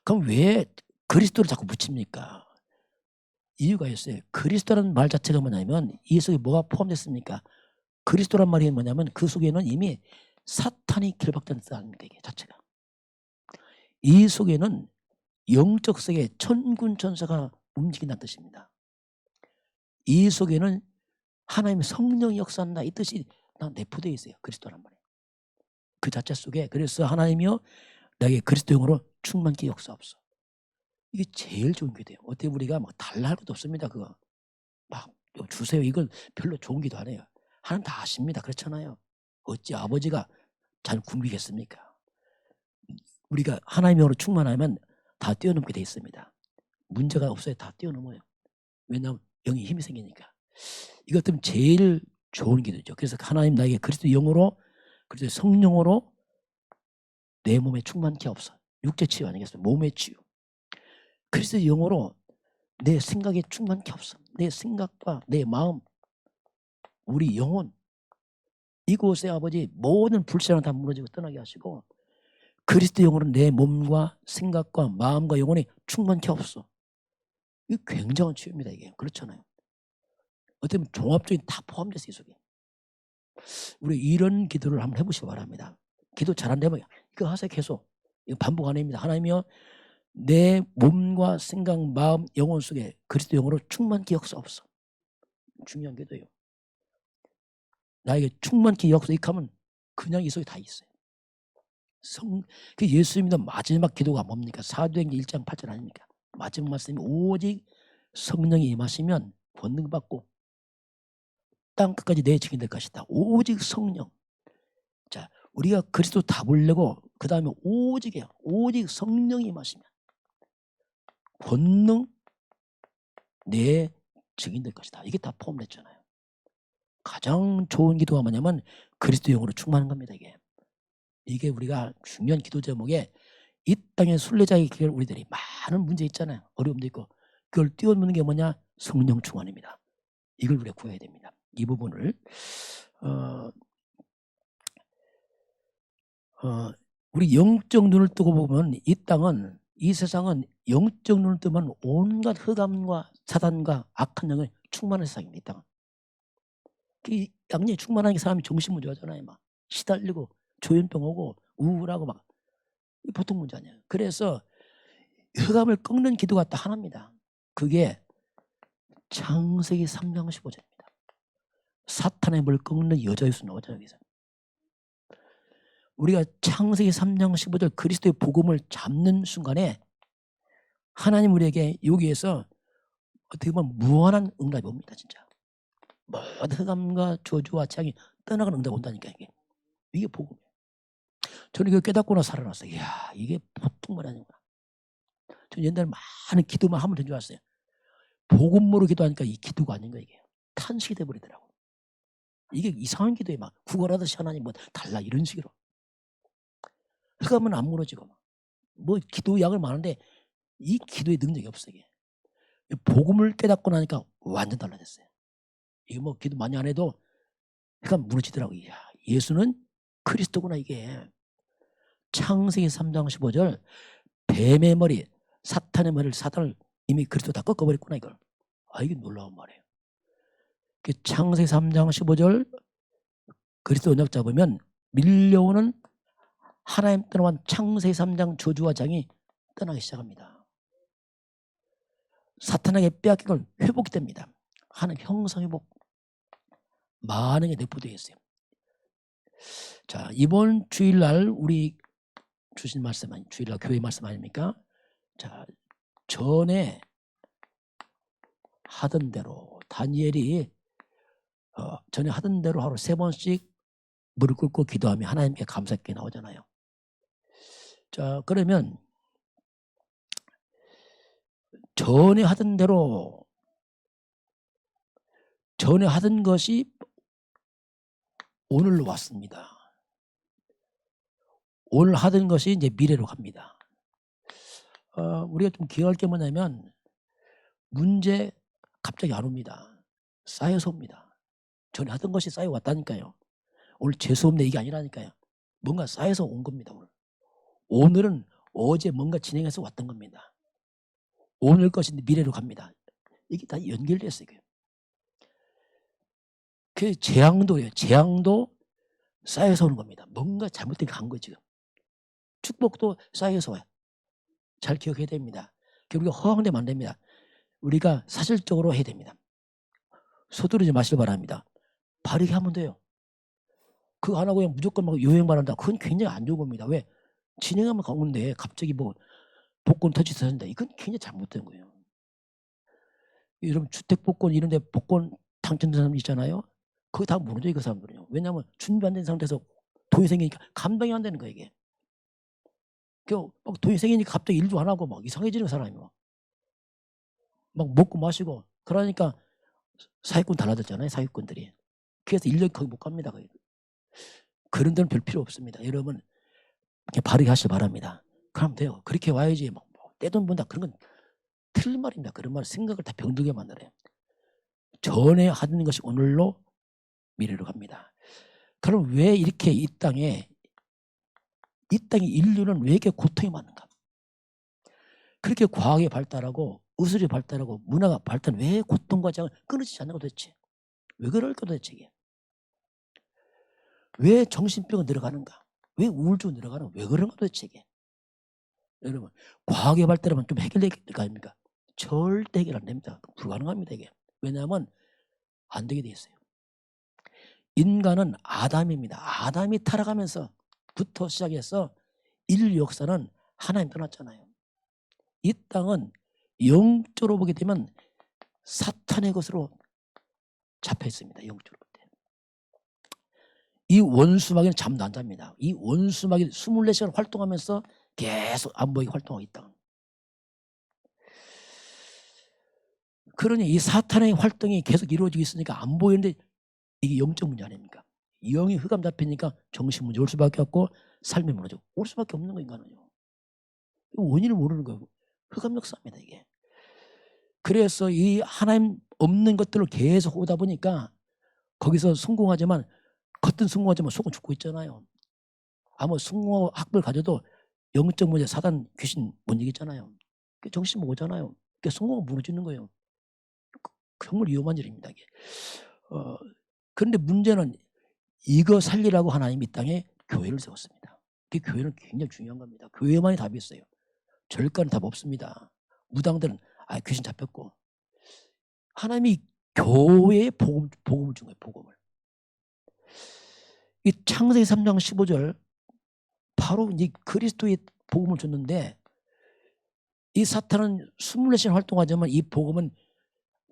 그럼 왜 그리스도를 자꾸 붙입니까? 이유가 있어요. 그리스도라는 말 자체가 뭐냐면 이 속에 뭐가 포함됐습니까? 그리스도란 말이 뭐냐면 그 속에는 이미 사탄이 결박된 뜻 아닙니까? 이게 자체가. 이 속에는 영적 세계 천군 천사가 움직인다는 뜻입니다. 이 속에는 하나님의 성령이 역사한다 이 뜻이 내포되어 있어요. 그리스도란 말이에요. 그 자체 속에. 그래서 하나님이여 나에게 그리스도 영으로 충만케 역사옵소서. 이게 제일 좋은 기도예요. 어떻게 우리가 막 달라 할 것도 없습니다. 그거 막 주세요. 이건 별로 좋은 기도 안 해요. 하나님 다 아십니다. 그렇잖아요. 어찌 아버지가 잘 굶기겠습니까? 우리가 하나님의 영으로 충만하면 다 뛰어넘게 돼 있습니다. 문제가 없어요. 다 뛰어넘어요. 왜냐하면 영이 힘이 생기니까. 이것 때문에 제일 좋은 기도죠. 그래서 하나님 나에게 그리스도 영으로 그리스도 성령으로 내 몸에 충만케 하옵소서. 육체 치유 아니겠어요? 몸의 치유. 그리스도 영으로 내 생각에 충만케 하옵소서. 내 생각과 내 마음, 우리 영혼 이곳에 아버지 모든 불신을 다 무너지고 떠나게 하시고 그리스도 영으로 내 몸과 생각과 마음과 영혼이 충만케 하옵소서. 이게 굉장한 치유입니다. 이게 그렇잖아요. 어떻게 보면 종합적인 다 포함돼서 이 속에. 우리 이런 기도를 한번 해보시기 바랍니다. 기도 잘 안 되면 이거 하세요. 계속. 이거 반복 안 합니다. 하나님이여 내 몸과 생각, 마음, 영혼 속에 그리스도 영으로 충만케 역사옵소서. 중요한 기도예요. 나에게 충만케 역사하면 그냥 이 속에 다 있어요. 그 예수 믿는 마지막 기도가 뭡니까? 사도행전 1장 8절 아닙니까? 마지막 말씀이 오직 성령이 임하시면 권능 받고 땅 끝까지 내 증인 될 것이다. 오직 성령. 자, 우리가 그리스도 다 보려고 그 다음에 오직이에요. 오직 성령이 임하시면 권능 내 증인 될 것이다. 이게 다 포함됐잖아요. 가장 좋은 기도가 뭐냐면 그리스도 영으로 충만한 겁니다. 이게 우리가 중요한 기도 제목에 이 땅의 순례자의 길 우리들이 많은 문제 있잖아요. 어려움도 있고 그걸 뛰어넘는 게 뭐냐? 성령 충만입니다. 이걸 우리가 구해야 됩니다. 이 부분을 우리 영적 눈을 뜨고 보면 이 땅은 이 세상은 영적 눈을 뜨면 온갖 흑암과 사단과 악한 영이 충만한 세상입니다. 이 땅은. 그 양념이 충만한 게 사람이 정신문제하잖아요. 막 시달리고 조현병 오고 우울하고 막 보통 문제 아니에요. 그래서 흑암을 꺾는 기도가 딱 하나입니다. 그게 창세기 3장 15절입니다. 사탄의 물을 꺾는 여자의 수 나오잖아요. 여기서. 우리가 창세기 3장 15절 그리스도의 복음을 잡는 순간에 하나님 우리에게 여기에서 어떻게 보면 무한한 응답이 옵니다. 진짜. 모든 흑암과 저주와 재앙이 떠나가는 응답이 온다니까 이게 복음이에요. 저는 이거 깨닫고 나서 살아났어요. 이야 이게 보통 말 아니구나. 저는 옛날에 많은 기도만 하면 된 줄 알았어요. 복음으로 기도하니까 이 기도가 아닌 거예요. 이게 탄식이 돼버리더라고. 이게 이상한 기도에 막 구걸하듯이 하나님 뭐 달라 이런 식으로. 흑암은 안 무너지고 뭐 기도 약을 많은데 이 기도의 능력이 없어요. 이게. 복음을 깨닫고 나니까 완전 달라졌어요. 이게 뭐 기도 많이 안 해도 흑암 무너지더라고요. 이야, 예수는 그리스도구나 이게. 창세기 3장 15절 뱀의 머리 사탄의 머리를 사탄을 이미 그리스도 다 꺾어버렸구나 이걸. 이게 놀라운 말이에요. 창세기 3장 15절 그리스도 언약 잡으면 밀려오는 하나님 떠나간 창세기 3장 저주와 장이 떠나기 시작합니다. 사탄에게 빼앗긴 걸 회복이 됩니다. 하나님 형성회복 많은 게 내포되어 있어요. 자, 이번 주일날 우리 주신 말씀 아니 주일날 교회 말씀 아닙니까? 자, 전에 하던 대로 다니엘이 전에 하던 대로 하루 3번씩 무릎 꿇고 기도하며 하나님께 감사하게 나오잖아요. 자, 그러면 전에 하던 대로 전에 하던 것이 오늘로 왔습니다. 오늘 하던 것이 이제 미래로 갑니다. 우리가 좀 기억할 게 뭐냐면 문제 갑자기 안 옵니다. 쌓여서 옵니다. 전에 하던 것이 쌓여왔다니까요. 오늘 재수없네 이게 아니라니까요. 뭔가 쌓여서 온 겁니다. 오늘은 어제 뭔가 진행해서 왔던 겁니다. 오늘 것이 미래로 갑니다. 이게 다 연결됐어요. 그 재앙도예요. 재앙도 쌓여서 오는 겁니다. 뭔가 잘못된 게 간 거죠. 지금. 축복도 쌓여서 와요. 잘 기억해야 됩니다. 우리가 허황되면 안 됩니다. 우리가 사실적으로 해야 됩니다. 서두르지 마시길 바랍니다. 바르게 하면 돼요. 그거 안 하고 그냥 무조건 막 요행만 한다. 그건 굉장히 안 좋은 겁니다. 왜? 진행하면 가는데 갑자기 뭐 복권 터치한다. 이건 굉장히 잘못된 거예요. 여러분 주택 복권 이런 데 복권 당첨된 사람 있잖아요. 그거 다 무너져요. 그 사람들은요. 왜냐하면 준비 안 된 상태에서 돈이 생기니까 감당이 안 되는 거예요. 이게. 막 돈이 생기니까 갑자기 일도 안 하고 막 이상해지는 사람이 막 먹고 마시고 그러니까 사기꾼 달라졌잖아요. 사기꾼들이. 그래서 인력이 거기 못 갑니다. 거기. 그런 데는 별 필요 없습니다. 여러분 그냥 바르게 하시기 바랍니다. 그러면 돼요. 그렇게 와야지 뭐 떼돈 번다 그런 건 틀린 말입니다. 그런 말 생각을 다 병들게 만들어요. 전에 하는 것이 오늘로 미래로 갑니다. 그럼 왜 이렇게 이 땅에 인류는 왜 이렇게 고통이 많은가? 그렇게 과학이 발달하고 의술이 발달하고 문화가 발달 왜 고통과 장을 끊어지지 않는 거 도대체? 왜 그럴까 도대체 이게? 왜 정신병은 늘어가는가? 왜 우울증은 늘어가는가? 왜 그런가 도대체 이게? 여러분 과학의 발달하면 좀 해결될 거 아닙니까? 절대 해결 안 됩니다. 불가능합니다 이게. 왜냐하면 안 되게 돼 있어요. 인간은 아담입니다. 아담이 타락하면서부터 시작해서 인류 역사는 하나님 떠났잖아요. 이 땅은 영적으로 보게 되면 사탄의 것으로 잡혀 있습니다. 영적으로 볼 때. 이 원수마귀는 잠도 안 잡니다. 이 원수마귀는 24시간 활동하면서 계속 안 보이게 활동하고 있다. 그러니 이 사탄의 활동이 계속 이루어지고 있으니까 안 보이는데 이게 영적 문제 아닙니까? 영이 흑암 잡히니까 정신 문제 올 수밖에 없고 삶이 무너져 올 수밖에 없는 거 인간은요. 원인을 모르는 거예요. 흑암 역사입니다 이게. 그래서 이 하나님 없는 것들을 계속 오다 보니까 거기서 성공하지만 겉은 성공하지만 속은 죽고 있잖아요. 아무 성공 학벌 가져도 영적 문제 사단 귀신 못 이기잖아요. 정신 못 오잖아요. 성공은 무너지는 거예요. 정말 위험한 일입니다 이게. 그런데 문제는 이거 살리라고 하나님이 이 땅에 교회를 세웠습니다. 그 교회는 굉장히 중요한 겁니다. 교회만이 답이 있어요. 절간은 답 없습니다. 무당들은 귀신 잡혔고 하나님이 교회에 복음을 준 거예요. 복음을. 이 창세기 3장 15절 바로 이제 그리스도의 복음을 줬는데 이 사탄은 24시간 활동하지만 이 복음은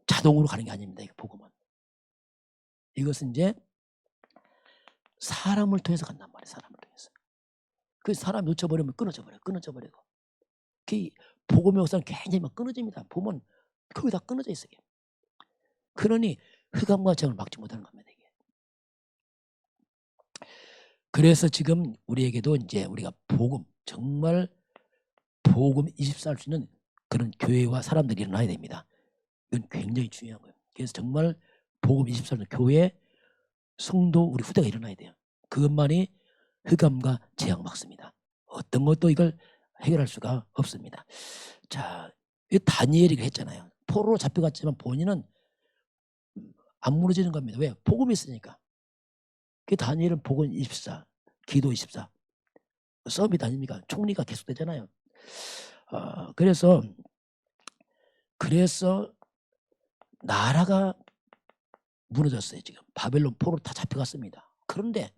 자동으로 가는 게 아닙니다. 이 복음은. 이것은 이제 사람을 통해서 간단 말이에요. 사람을 통해서. 그 사람 놓쳐버리면 끊어져 버리고. 그 복음의 역사는 굉장히 막 끊어집니다. 보면 거기 다 끊어져 있어요. 그러니 흑암과 재앙을 막지 못하는 겁니다. 이게. 그래서 지금 우리에게도 이제 우리가 복음 정말 복음 24 할 수 있는 그런 교회와 사람들이 일어나야 됩니다. 이건 굉장히 중요한 거예요. 그래서 정말 복음 24 하는 교회 성도 우리 후대가 일어나야 돼요. 그것만이 흑암과 재앙 막습니다. 어떤 것도 이걸 해결할 수가 없습니다. 자, 다니엘이 했잖아요. 포로로 잡혀갔지만 본인은 안 무너지는 겁니다. 왜? 복음이 있으니까. 그 다니엘은 복음 24, 기도 24. 서밋 아닙니까? 총리가 계속되잖아요. 그래서 나라가 무너졌어요. 지금 바벨론 포로로 다 잡혀갔습니다. 그런데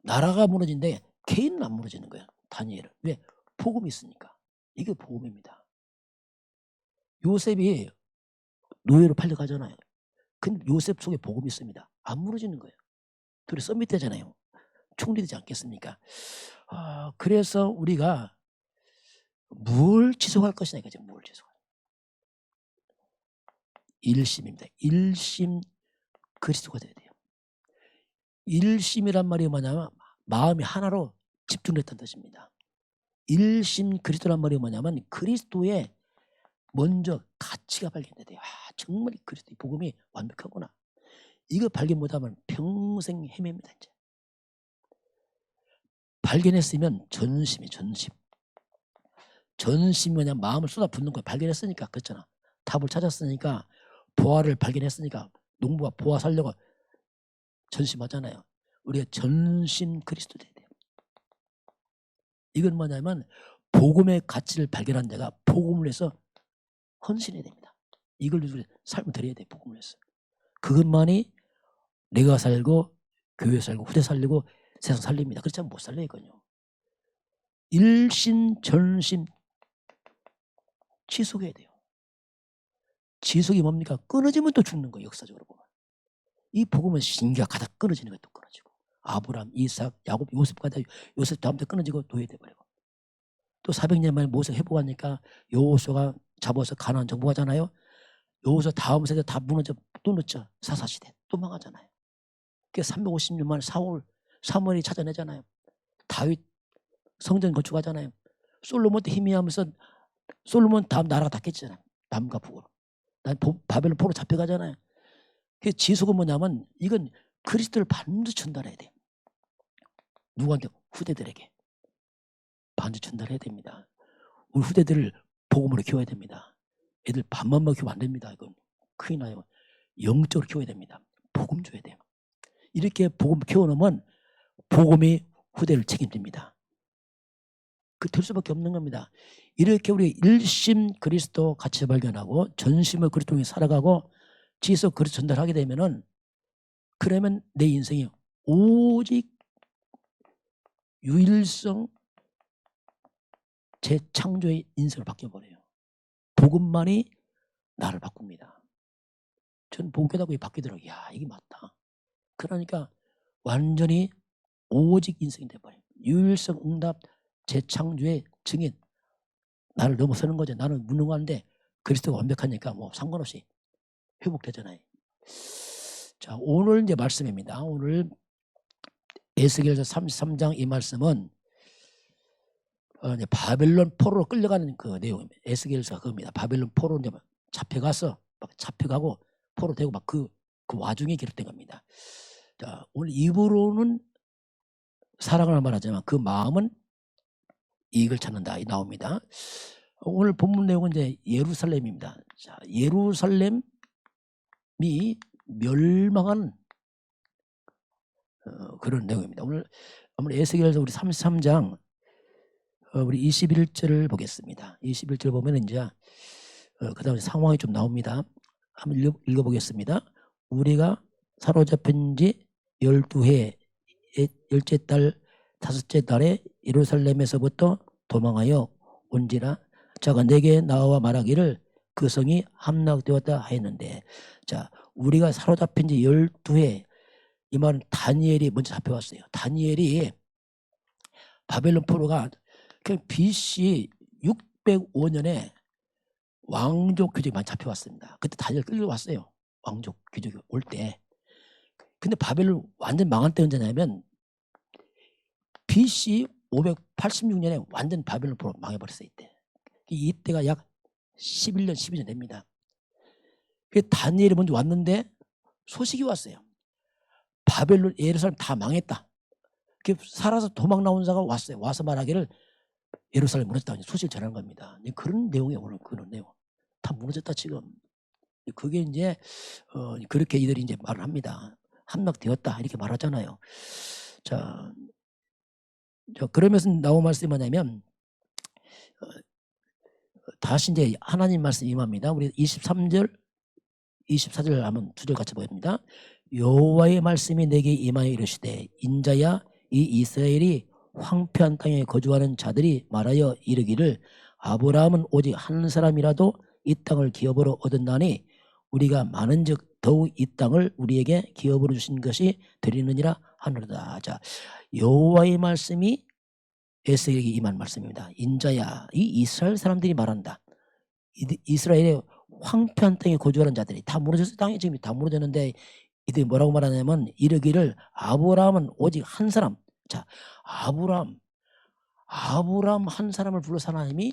나라가 무너진데 개인은 안 무너지는 거예요. 다니엘은. 왜? 복음이 있으니까. 이게 복음입니다. 요셉이 노예로 팔려가잖아요. 근데 요셉 속에 복음이 있습니다. 안 무너지는 거예요. 둘이 서밋 되잖아요. 총리 되지 않겠습니까? 그래서 우리가 뭘 지속할 것이냐 이거죠. 뭘 지속할. 일심입니다. 일심 그리스도가 돼야 돼요. 일심이란 말이 뭐냐면 마음이 하나로 집중됐다는 뜻입니다. 일심 그리스도란 말이 뭐냐면 그리스도의 먼저 가치가 발견돼야 돼요. 정말 그리스도의 복음이 완벽하구나. 이거 발견 못하면 평생 헤맵니다. 이제 발견했으면 전심이 전심. 전심이 뭐냐, 마음을 쏟아붓는 거야. 발견했으니까. 그렇잖아. 답을 찾았으니까, 보화를 발견했으니까 농부가 보화 살려고 전심하잖아요. 우리가 전심 그리스도 돼야 돼요. 이건 뭐냐면 복음의 가치를 발견한 자가 복음을 해서 헌신해야 됩니다. 이걸 우리 삶을 드려야 돼요. 복음을 해서. 그것만이 내가 살고 교회 살고 후대 살리고 세상 살립니다. 그렇지 않으면 못 살려요. 이건요. 일심 전심 지속해야 돼요. 지속이 뭡니까? 끊어지면 또 죽는 거예요. 역사적으로 보면. 이 복음은 신기가 가닥 끊어지는 것도 끊어지고, 아브람, 이삭, 야곱, 요셉까지, 요셉 다음부터 끊어지고 노예돼 버리고, 또 400년 만에 모세 회복하니까 여호수아가 잡아서 가나안 정복하잖아요. 여호수아 다음 세대 다 무너져 또 늦죠. 사사시대 또 망하잖아요. 그게 350년 만에 사무엘이 찾아내잖아요. 다윗 성전 건축하잖아요. 솔로몬 때 희미하면서 솔로몬 다음 나라가 다 깨지잖아요. 남과 북으로. 난 바벨론 포로 잡혀가잖아요. 그 지속은 뭐냐면 이건 그리스도를 반드시 전달해야 돼요. 누구한테? 후대들에게 반드시 전달해야 됩니다. 우리 후대들을 복음으로 키워야 됩니다. 애들 밥만 먹이면 안 됩니다. 이건 큰일 나요. 영적으로 키워야 됩니다. 복음 줘야 돼요. 이렇게 복음 키워놓으면 복음이 후대를 책임집니다. 그 될 수밖에 없는 겁니다. 이렇게 우리 일심 그리스도 가치 발견하고 전심을 그리스도 통해 살아가고 지속 그리스도 전달하게 되면은, 그러면 내 인생이 오직 유일성 재창조의 인생을 바뀌어버려요. 복음만이 나를 바꿉니다. 저는 복음 깨닫고 바뀌더라고요. 야, 이게 맞다. 그러니까 완전히 오직 인생이 돼버려요. 유일성 응답 재창조의 증인. 나를 넘어서는 거죠. 나는 무능한데 그리스도가 완벽하니까 뭐 상관없이 회복되잖아요. 자, 오늘 이제 말씀입니다. 오늘 에스겔서 33장 이 말씀은 이제 바벨론 포로로 끌려가는 그 내용입니다. 에스겔서가 그겁니다. 바벨론 포로 이제 잡혀가고 포로 되고 막 그 와중에 기록된 겁니다. 자, 오늘 입으로는 사랑을 말하지만 그 마음은 이익을 찾는다. 이 나옵니다. 오늘 본문 내용은 이제 예루살렘입니다. 자, 예루살렘이 멸망한 그런 내용입니다. 오늘 에스겔서 우리 33장 우리 21절을 보겠습니다. 21절 보면 이제 그 다음에 상황이 좀 나옵니다. 한번 읽어보겠습니다. 우리가 사로잡힌 지 12해 열째 달 다섯째 달에 예루살렘에서부터 도망하여 온지라 자가 내게 나와 말하기를 그 성이 함락되었다 하였는데, 자, 우리가 사로잡힌 지 12해, 이 말은 다니엘이 먼저 잡혀왔어요. 다니엘이 바벨론 포로가 BC 605년에 왕족 귀족이 많이 잡혀왔습니다. 그때 다니엘 끌려왔어요. 왕족 귀족이 올 때. 근데 바벨론 완전 망한 때 언제냐면 BC 586년에 완전 바벨론 포로 망해버렸어요. 이때가 약 11년 12년 됩니다. 다니엘이 먼저 왔는데 소식이 왔어요. 바벨론 예루살렘 다 망했다. 살아서 도망 나온 자가 왔어요. 와서 말하기를 예루살렘 무너졌다. 소식을 전하는 겁니다. 그런 내용이 오늘 그런 내용. 다 무너졌다 지금. 그게 이제 그렇게 이들이 이제 말을 합니다. 함락되었다 이렇게 말하잖아요. 자, 그러면서 나온 말씀이 뭐냐면 다시 이제 하나님 말씀 임합니다. 우리 23절 24절 한번 두 절 같이 보입니다. 여호와의 말씀이 내게 임하여 이르시되 인자야 이 이스라엘이 황폐한 땅에 거주하는 자들이 말하여 이르기를 아브라함은 오직 한 사람이라도 이 땅을 기업으로 얻었나니 우리가 많은즉 더욱 이 땅을 우리에게 기업으로 주신 것이 되리느니라 하노라. 자, 여호와의 말씀이 에스겔에게 임한 말씀입니다. 인자야 이 이스라엘 사람들이 말한다. 이스라엘의 황폐한 땅에 거주하는 자들이 다 무너졌어요. 땅이 지금 다 무너졌는데 이들이 뭐라고 말하냐면 이르기를 아브라함은 오직 한 사람. 자, 아브라함 한 사람을 불러서 하나님이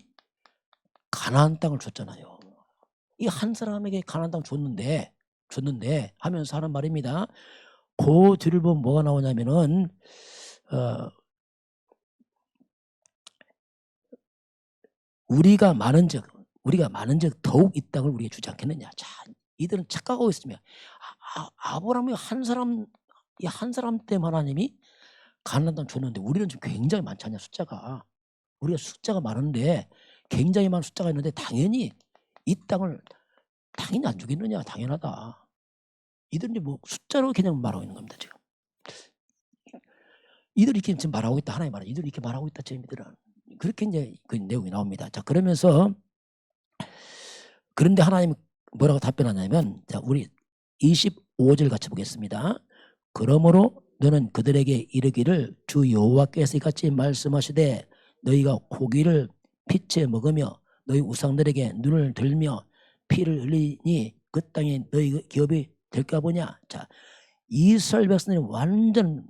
가나안 땅을 줬잖아요. 이 한 사람에게 가나안 땅 줬는데 하면서 하는 말입니다. 그 뒤를 보면 뭐가 나오냐면은 우리가 많은즉 더욱 이 땅을 우리에게 주지 않겠느냐. 자, 이들은 착각하고 있으며 아브라함이 한 사람 때문에 하나님이 가나안 땅 줬는데 우리는 지금 굉장히 많지 않냐, 숫자가. 우리가 숫자가 많은데 굉장히 많은 숫자가 있는데 당연히 이 땅을 당연히 안 주겠느냐. 당연하다. 이들은 이제 뭐 숫자로 그냥 말하고 있는 겁니다. 지금 이들이 이렇게 지금 말하고 있다. 하나님 말은 이들이 이렇게 말하고 있다. 저희들은 그렇게 이제 그 내용이 나옵니다. 자, 그러면서 그런데 하나님 뭐라고 답변하냐면, 자, 우리 25절 같이 보겠습니다. 그러므로 너는 그들에게 이르기를 주 여호와께서 이같이 말씀하시되 너희가 고기를 피채 먹으며 너희 우상들에게 눈을 들며 피를 흘리니 그 땅에 너희 기업이 될까 보냐. 자, 이스라엘 백성들이 완전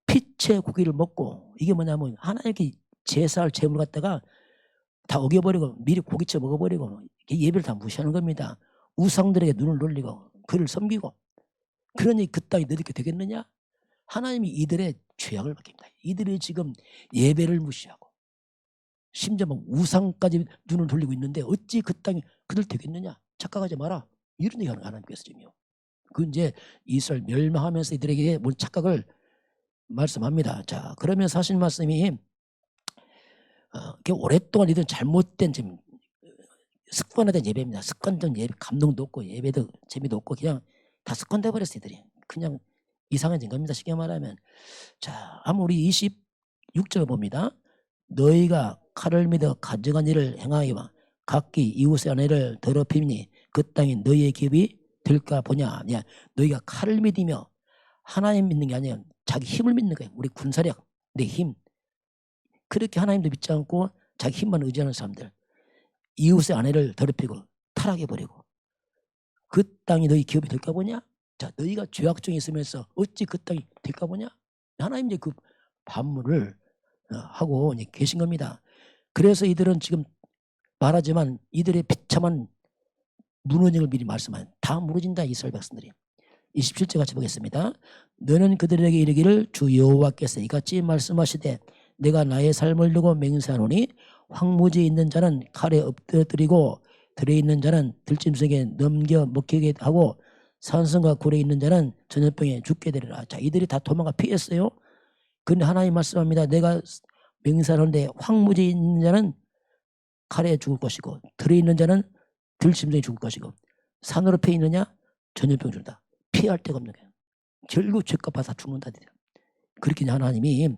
피채 고기를 먹고, 이게 뭐냐면 하나님께 제사할 제물 갖다가 다 어겨버리고 미리 고기채 먹어버리고 예배를 다 무시하는 겁니다. 우상들에게 눈을 돌리고 그를 섬기고, 그러니 그 땅이 너희들께 되겠느냐. 하나님이 이들의 죄악을 받습니다. 이들이 지금 예배를 무시하고 심지어 막 우상까지 눈을 돌리고 있는데 어찌 그 땅이 그들 되겠느냐. 착각하지 마라. 이런 얘기하는 하나님께서 지금요. 그 이제 이스라엘 멸망하면서 이들에게 뭔 착각을 말씀합니다. 자, 그러면서 하신 말씀이 오랫동안 이들은 잘못된 지금 습관화된 예배입니다. 습관적 예배, 감동도 없고 예배도 재미도 없고 그냥 다 습관돼 버렸어요. 이들이 그냥 이상해진 겁니다. 쉽게 말하면. 자, 한번 우리 26절 봅니다. 너희가 칼을 믿어 가증한 일을 행하여 각기 이웃의 아내를 더럽히니 그 땅에 너희의 기업이 될까 보냐. 너희가 칼을 믿으며 하나님 믿는 게 아니라 자기 힘을 믿는 거예요. 우리 군사력, 내 힘. 그렇게 하나님도 믿지 않고 자기 힘만 의지하는 사람들, 이웃의 아내를 더럽히고 타락해버리고 그 땅이 너희 기업이 될까 보냐. 자, 너희가 죄악 중에 있으면서 어찌 그 땅이 될까 보냐. 하나님 이제 그 반문을 하고 계신 겁니다. 그래서 이들은 지금 말하지만 이들의 비참한 무너짐을 미리 말씀하는, 다 무너진다 이스라엘 백성들이. 27절 같이 보겠습니다. 너는 그들에게 이르기를 주 여호와께서 이같이 말씀하시되 내가 나의 삶을 두고 맹세하노니 황무지에 있는 자는 칼에 엎드러뜨리고 들에 있는 자는 들짐승에 넘겨 먹히게 하고 산성과 굴에 있는 자는 전염병에 죽게 되리라. 자, 이들이 다 도망가 피했어요. 그런데 하나님 말씀합니다. 내가 맹세하는데 황무지에 있는 자는 칼에 죽을 것이고 들에 있는 자는 들짐승에 죽을 것이고 산으로 피해 있느냐 전염병 준다. 피할 데가 없는 거예요. 결국 죄값 받아 죽는다. 그렇게 하나님이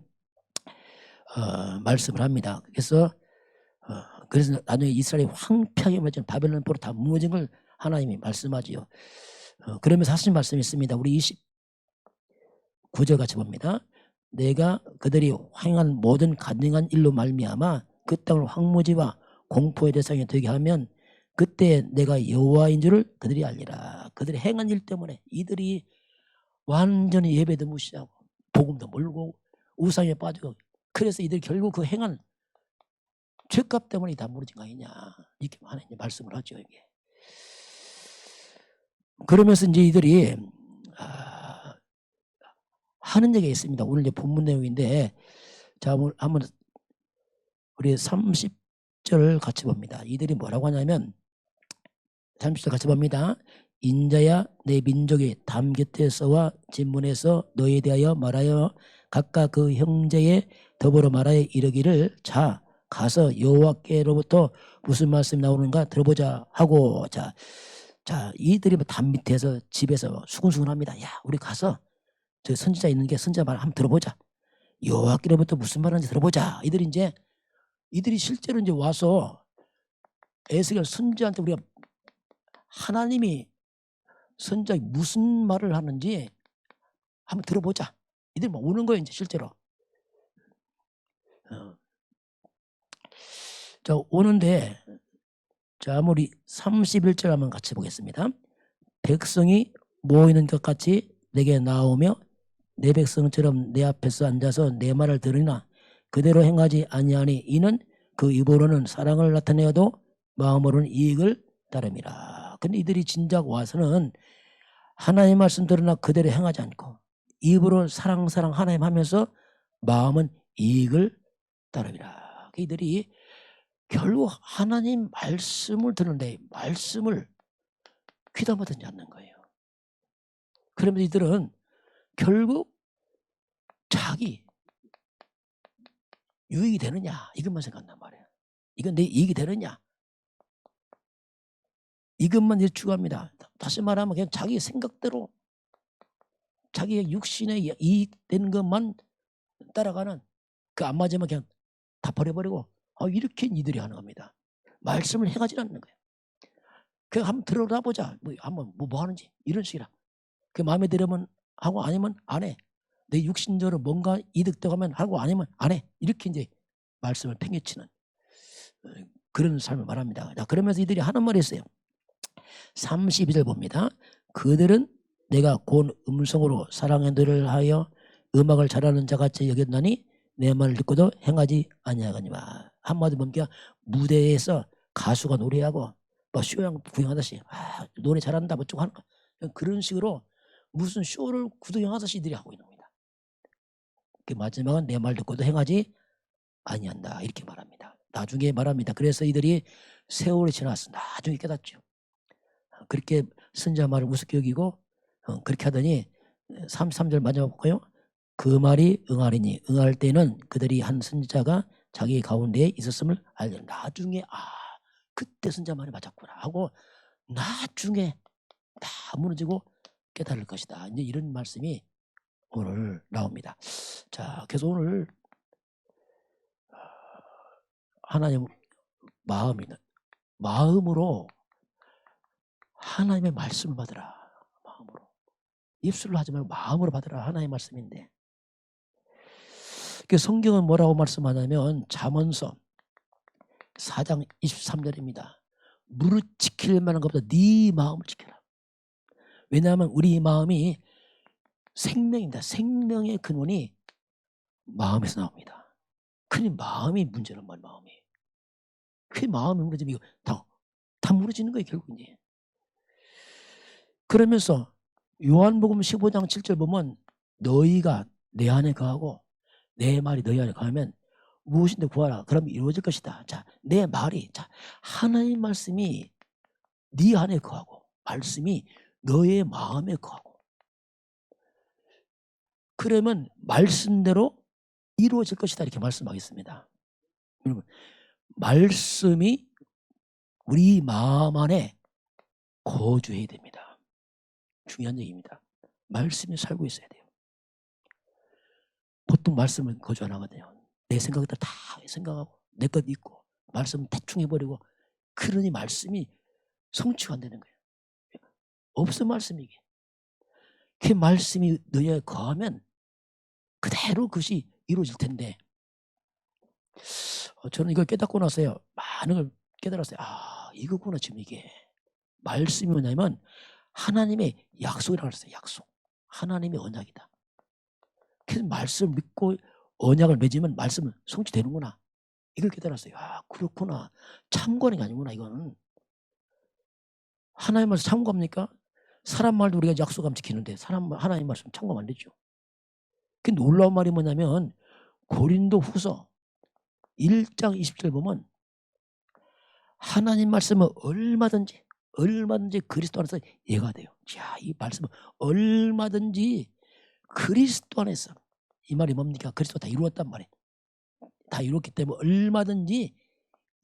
말씀을 합니다. 그래서 나중에 이스라엘이 황폐하게 무너진 바벨론 포로 다 무너진 걸 하나님이 말씀하지요. 그러면서 하신 말씀이 있습니다. 우리 29절 같이 봅니다. 내가 그들이 행한 모든 가증한 일로 말미암아 그 땅을 황무지와 공포의 대상이 되게 하면 그때 내가 여호와인 줄을 그들이 알리라. 그들이 행한 일 때문에 이들이 완전히 예배도 무시하고 복음도 몰고 우상에 빠지고, 그래서 이들이 결국 그 행한 죄값 때문에 다 무너진 거 아니냐, 이렇게 하나님 말씀을 하죠. 이게. 그러면서 이제 이들이 하는 얘기가 있습니다. 오늘 이제 본문 내용인데, 자, 한번 우리 30절 같이 봅니다. 이들이 뭐라고 하냐면 30절 같이 봅니다. 인자야 내 민족이 담 곁에서와 진문에서 너희에 대하여 말하여 각각 그 형제에 더불어 말하여 이르기를 자 가서 여호와께로부터 무슨 말씀이 나오는가 들어보자 하고, 자 이들이 담 밑에서 집에서 수근수근합니다. 야, 우리 가서 저 선지자 있는 게 선지자 말 한번 들어보자. 여호와께로부터 무슨 말하는지 들어보자. 이들이 실제로 이제 와서 에스겔 선지자한테 우리가 하나님이 선지자에 무슨 말을 하는지 한번 들어보자. 이들이 막 오는 거예요, 이제 실제로. 자, 오는데, 자, 우리 31절 한번 같이 보겠습니다. 백성이 모이는 것 같이 내게 나오며 내 백성처럼 내 앞에서 앉아서 내 말을 들으나 그대로 행하지 아니하니 이는 그 입으로는 사랑을 나타내어도 마음으로는 이익을 따름이라. 근데 이들이 진작 와서는 하나님 말씀 들으나 그대로 행하지 않고 입으로 사랑 하나님 하면서 마음은 이익을 따름이라. 이들이 결국 하나님 말씀을 듣는데 말씀을 귀담아 듣지 않는 거예요. 그러면서 이들은 결국 자기 유익이 되느냐 이것만 생각한단 말이에요. 이건 내 이익이 되느냐 이것만 추구합니다. 다시 말하면 그냥 자기 생각대로 자기의 육신에 이익되는 것만 따라가는 그 안 맞으면 그냥 다 버려버리고 이렇게 이들이 하는 겁니다. 말씀을 해가지 않는 거예요. 그냥 한번 들어라 보자. 한번 뭐 하는지 이런 식이라. 그 마음에 들으면 하고 아니면 안 해. 내 육신적으로 뭔가 이득되고 하면 하고 아니면 안 해. 이렇게 이제 말씀을 팽개치는 그런 삶을 말합니다. 자, 그러면서 이들이 하는 말이 있어요. 32절 봅니다. 그들은 내가 곧 음성으로 사랑의 노래를 하여 음악을 잘하는 자같이 여겼나니 내 말을 듣고도 행하지 아니하거니와. 한마디 보면 무대에서 가수가 노래하고 뭐 쇼양 구경하듯이 노래 잘한다 뭐 좀 하는 거 그런 식으로 무슨 쇼를 구경하듯이 이들이 하고 있는 겁니다. 그 마지막은 내 말 듣고도 행하지 아니한다 이렇게 말합니다. 나중에 말합니다. 그래서 이들이 세월이 지나서 나중에 깨닫죠. 그렇게 선자 말을 우습게 여기고 그렇게 하더니 33절 마지막 볼까요? 그 말이 응하리니 응할 때는 그들이 한 선자가 자기 가운데에 있었음을 알리는. 나중에 그때 선자 말이 맞았구나 하고 나중에 다 무너지고 깨달을 것이다. 이제 이런 말씀이 오늘 나옵니다. 자, 그래서 오늘 하나님 마음으로 하나님의 말씀을 받으라. 마음으로. 입술로 하지 말고 마음으로 받으라. 하나님의 말씀인데. 그 성경은 뭐라고 말씀하냐면 잠언서 4장 23절입니다. 무릇 지킬 만한 것보다 네 마음을 지켜라. 왜냐하면 우리 마음이 생명입니다. 생명의 근원이 마음에서 나옵니다. 그니 마음이 문제란 말이에요. 마음이. 그 마음이 무너지면 이거 다 무너지는 거예요. 결국 이제. 그러면서 요한복음 15장 7절 보면 너희가 내 안에 거하고 내 말이 너희 안에 거하면 무엇인데 구하라. 그러면 이루어질 것이다. 자, 내 말이 하나님 말씀이 네 안에 거하고 말씀이 너의 마음에 거하고 그러면 말씀대로 이루어질 것이다 이렇게 말씀하겠습니다. 여러분 말씀이 우리 마음 안에 거주해야 됩니다. 중요한 얘기입니다. 말씀이 살고 있어야 돼요. 보통 말씀은 거주 안 하거든요. 내 생각들 다 생각하고 내 것 있고 말씀 대충 해버리고 그러니 말씀이 성취가 안 되는 거예요. 없어 말씀이 이게. 그 말씀이 너희에 거하면 그대로 그것이 이루어질 텐데 저는 이걸 깨닫고 나서요. 많은 걸 깨달았어요. 이거구나 지금 이게. 말씀이 뭐냐면 하나님의 약속이라고 했어요. 약속. 하나님의 언약이다. 그래서 말씀을 믿고 언약을 맺으면 말씀은 성취되는구나. 이걸 깨달았어요. 그렇구나. 참고하는 게 아니구나 이거는. 하나님 말씀 참고합니까? 사람 말도 우리가 약속하면 지키는데 하나님 말씀 참고하면 안 되죠. 그 놀라운 말이 뭐냐면 고린도 후서 1장 20절 보면 하나님 말씀은 얼마든지 그리스도 안에서 예가 돼요. 자, 이 말씀은 얼마든지 그리스도 안에서 이 말이 뭡니까? 그리스도 다 이루었단 말이에요. 다 이뤘기 때문에 얼마든지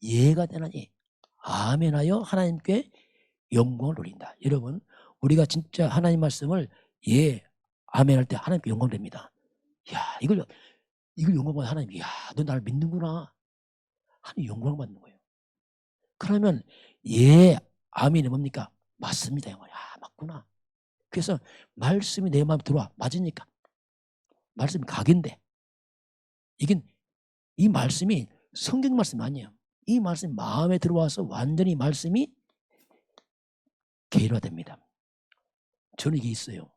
예가 되나니 아멘하여 하나님께 영광을 돌린다. 여러분 우리가 진짜 하나님 말씀을 아멘할 때 하나님께 영광 됩니다. 이걸 영광받는 하나님. 너 나를 믿는구나. 하나님 영광 받는 거예요. 그러면 아멘이 뭡니까? 맞습니다. 맞구나. 그래서 말씀이 내 마음에 들어와. 맞으니까. 말씀이 각인데. 이 말씀이 성경 말씀이 아니에요. 이 말씀이 마음에 들어와서 완전히 말씀이 계율화됩니다. 저는 이게 있어요.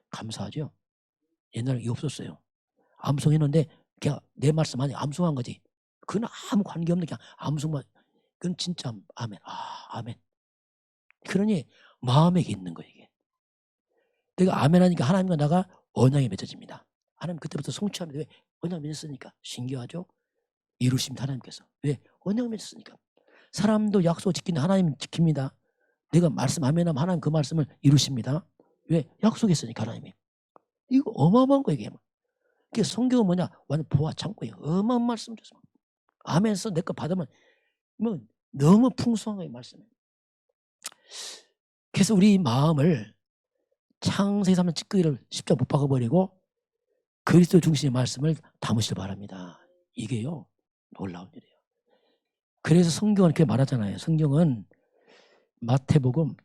감사하죠. 옛날에 이게 없었어요. 암송했는데 그냥 내 말씀 아니야. 암송한 거지. 그건 아무 관계없는 그냥 암송만. 그건 진짜 아멘. 아멘. 그러니 마음에 있는 거예요. 이게. 내가 아멘 하니까 하나님과 나가 언약이 맺어집니다. 하나님 그때부터 성취합니다. 왜? 언약 맺었으니까. 신기하죠? 이루십니다. 하나님께서. 왜? 언약 맺었으니까. 사람도 약속 지키는 하나님 지킵니다. 내가 말씀 아멘하면 하나님 그 말씀을 이루십니다. 왜? 약속했으니까 하나님이. 이거 어마어마한 거예요. 이게. 그게 성경은 뭐냐? 완전 보화 창고예요. 어마어마한 말씀 줬어. 아멘서 내 거 받으면 뭐 너무 풍성한 거예요. 말씀이. 그래서 우리 마음을 창세기 3년 찌꺼기를 십자가 못 박아버리고 그리스도 중심의 말씀을 담으시길 바랍니다. 이게요. 놀라운 일이에요. 그래서 성경은 이렇게 말하잖아요. 성경은 마태복음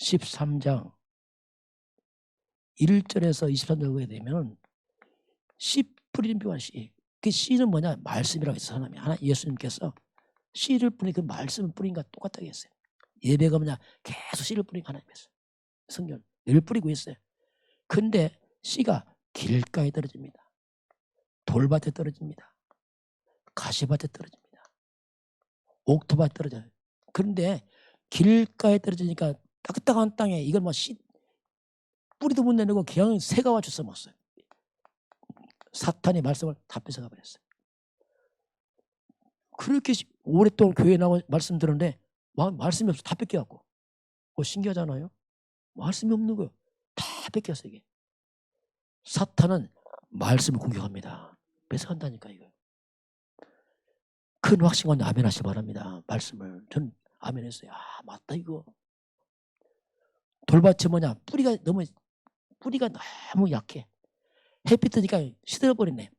13장 1절에서 23절 보게 되면 씨 뿌리는 비유한 씨. 그 씨는 뭐냐? 말씀이라고 했어요. 하나님. 예수님께서 씨를 뿌린 그 말씀을 뿌린 것과 똑같다고 했어요. 예배가 뭐냐? 계속 씨를 뿌린 하나님께서. 성경 늘 뿌리고 있어요. 근데 씨가 길가에 떨어집니다. 돌밭에 떨어집니다. 가시밭에 떨어집니다. 옥토밭에 떨어져요. 그런데 길가에 떨어지니까 따뜻한 땅에 이걸 뭐 씨 뿌리도 못 내고 그냥 새가 와 주워 먹었어요. 사탄이 말씀을 다 뺏어가 버렸어요. 그렇게 오랫동안 교회에 나와 말씀 들었는데 말씀이 없어 다 뺏겨갖고. 신기하잖아요. 말씀이 없는 거예요. 다 뺏겼어요. 이게. 사탄은 말씀을 공격합니다. 뺏어간다니까 이거. 큰 확신과 아멘 하시기 바랍니다. 말씀을. 전 아멘 했어요. 아 맞다 이거. 돌밭이 뭐냐. 뿌리가 너무 약해. 햇빛 뜨니까 시들어버리네.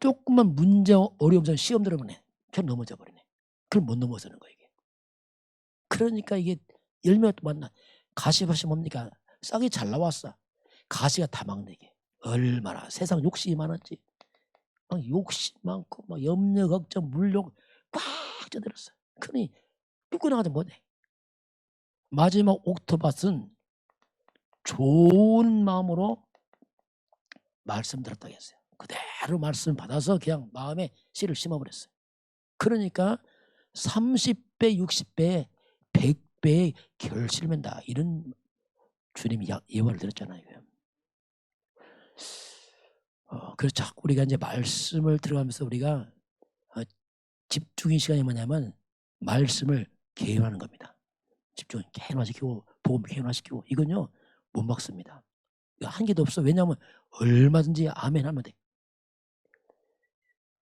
조금만 문제 어려움 좀 시험 들어보네. 그냥 넘어져 버리네. 그럼 못 넘어서는 거예요. 이게. 그러니까 이게 열매가 또 만나. 가시밭이 뭡니까? 싹이 잘 나왔어. 가시가 다 막네 이게. 얼마나 세상 욕심이 많았지. 막 욕심 많고 막 염려 걱정 물욕 꽉 쪄들었어. 그러니 뚫고 나가지 못해. 마지막 옥토밭은 좋은 마음으로 말씀 들었다고 했어요. 그대로 말씀 받아서 그냥 마음에 씨를 심어버렸어요. 그러니까 30배, 60배, 100배의 결실을 맺는다. 이런 주님이 예언을 드렸잖아요. 그래서 자꾸 우리가 이제 말씀을 들어가면서 우리가 집중의 시간이 뭐냐면 말씀을 개인화하는 겁니다. 집중 개인화시키고 복음 개인화시키고 이건요 못 막습니다. 한계도 없어. 왜냐하면 얼마든지 아멘 하면 돼.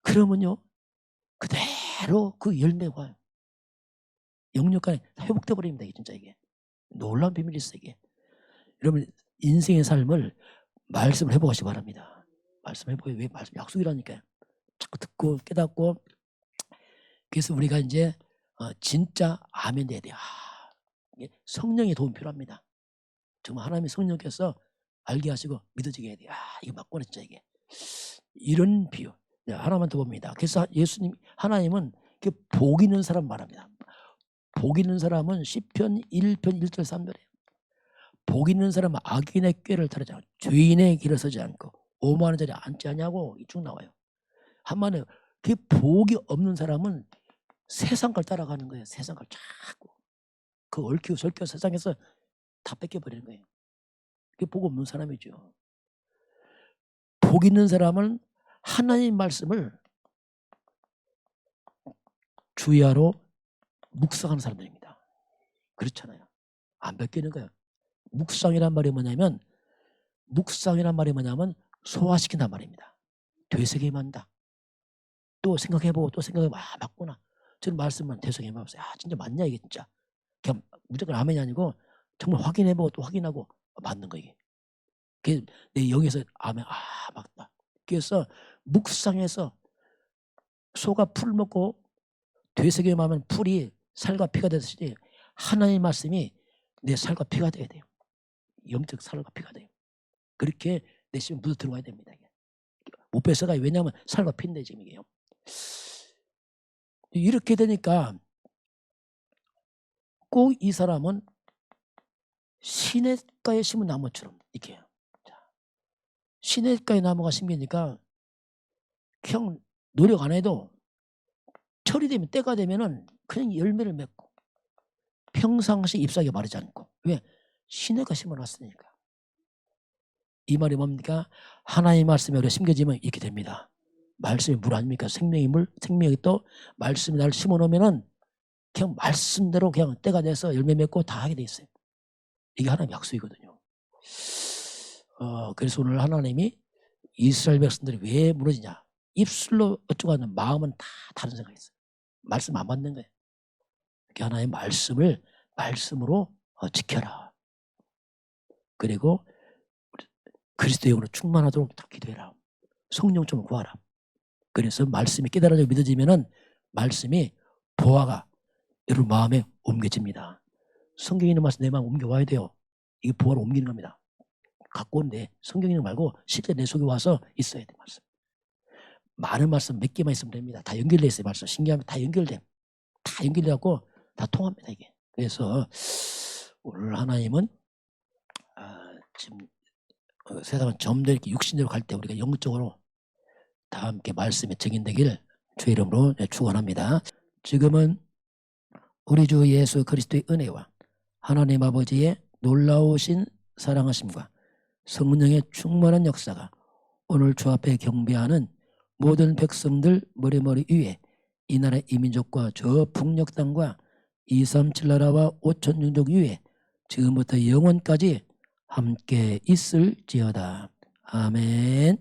그러면요 그대로 그 열매가 와요. 영육간에 회복돼 버립니다. 진짜 이게 놀라운 비밀이 있어요. 이게 여러분 인생의 삶을 말씀을 해보시기 바랍니다. 말씀 해보고 왜 말씀 약속이라니까요. 자꾸 듣고 깨닫고. 그래서 우리가 이제 진짜 아멘 돼야 돼요. 성령의 도움 필요합니다. 정말 하나님의 성령께서 알게 하시고 믿어지게 해야 돼요. 이거 맞구나 진짜 이게. 이런 비유. 하나만 더 봅니다. 그래서 예수님 하나님은 복 있는 사람 말합니다. 복 있는 사람은 시편 1편 1절 3절이에요. 복 있는 사람은 악인의 꾀를 따르지 않고 죄인의 길을 서지 않고 오만한 자리에 앉지 않냐고 쭉 나와요. 한마디로 그 복이 없는 사람은 세상 걸 따라가는 거예요. 세상 걸 자꾸 그 얽히고 설키고 세상에서 다 뺏겨버리는 거예요. 그게 복 없는 사람이죠. 복 있는 사람은 하나님 말씀을 주야로 묵상하는 사람들입니다. 그렇잖아요. 안 뺏기는 거예요. 묵상이란 말이 뭐냐면 소화시킨단 말입니다. 되새김한다. 또 생각해보고 또 생각해보고 맞구나. 저는 말씀만 되새김해봤어요. 진짜 맞냐 이게 진짜. 그냥 무조건 아멘이 아니고 정말 확인해보고 또 확인하고 맞는 거 이게. 내 영에서 아멘 맞다. 그래서 묵상해서 소가 풀 먹고 되새김하면 풀이 살과 피가 되듯이 하나님의 말씀이 내 살과 피가 돼야 돼요. 영적 살과 피가 돼요. 그렇게 내 심에 묻어 들어가야 됩니다. 못 뺏어가요. 왜냐하면 살과 피인데 지금 이게요. 이렇게 되니까 꼭 이 사람은 시냇가에 심은 나무처럼 이렇게 시냇가에 나무가 심기니까 그냥 노력 안 해도 철이 되면 때가 되면은 그냥 열매를 맺고 평상시 잎사귀가 마르지 않고. 왜? 시내가 심어놨으니까. 이 말이 뭡니까? 하나님의 말씀이 우리가 심겨지면 이렇게 됩니다. 말씀이 물 아닙니까? 생명이 물, 생명이 또 말씀이 나를 심어놓으면은 그냥 말씀대로 그냥 때가 돼서 열매 맺고 다 하게 돼 있어요. 이게 하나님의 약속이거든요. 그래서 오늘 하나님이 이스라엘 백성들이 왜 무너지냐? 입술로 어쩌고 하는 마음은 다 다른 생각이 있어요. 말씀 안 받는 거예요. 이렇게 하나님의 말씀을 말씀으로 지켜라. 그리고 그리스도의 영으로 충만하도록 다 기도해라. 성령 좀 구하라. 그래서 말씀이 깨달아져 믿어지면은 말씀이 보화가 여러분 마음에 옮겨집니다. 성경에 있는 말씀 내 마음에 옮겨와야 돼요. 이게 보화로 옮기는 겁니다. 갖고 온데 성경에 있는 거 말고 실제 내 속에 와서 있어야 돼. 말씀. 많은 말씀 몇 개만 있으면 됩니다. 다 연결돼 있어요. 말씀. 신기하면 다 연결돼. 다 연결돼갖고 다 통합니다. 이게. 그래서 오늘 하나님은 지금 세상은 점점 이렇게 육신대로 갈 때 우리가 영적으로 다 함께 말씀에 적용되기를 주의 이름으로 축원합니다. 지금은 우리 주 예수 그리스도의 은혜와 하나님 아버지의 놀라우신 사랑하심과 성령의 충만한 역사가 오늘 주 앞에 경배하는 모든 백성들 머리머리 위에 이 나라 이민족과 저 북녘 땅과 237 나라와 5천 종족 위에 지금부터 영원까지 함께 있을지어다. 아멘.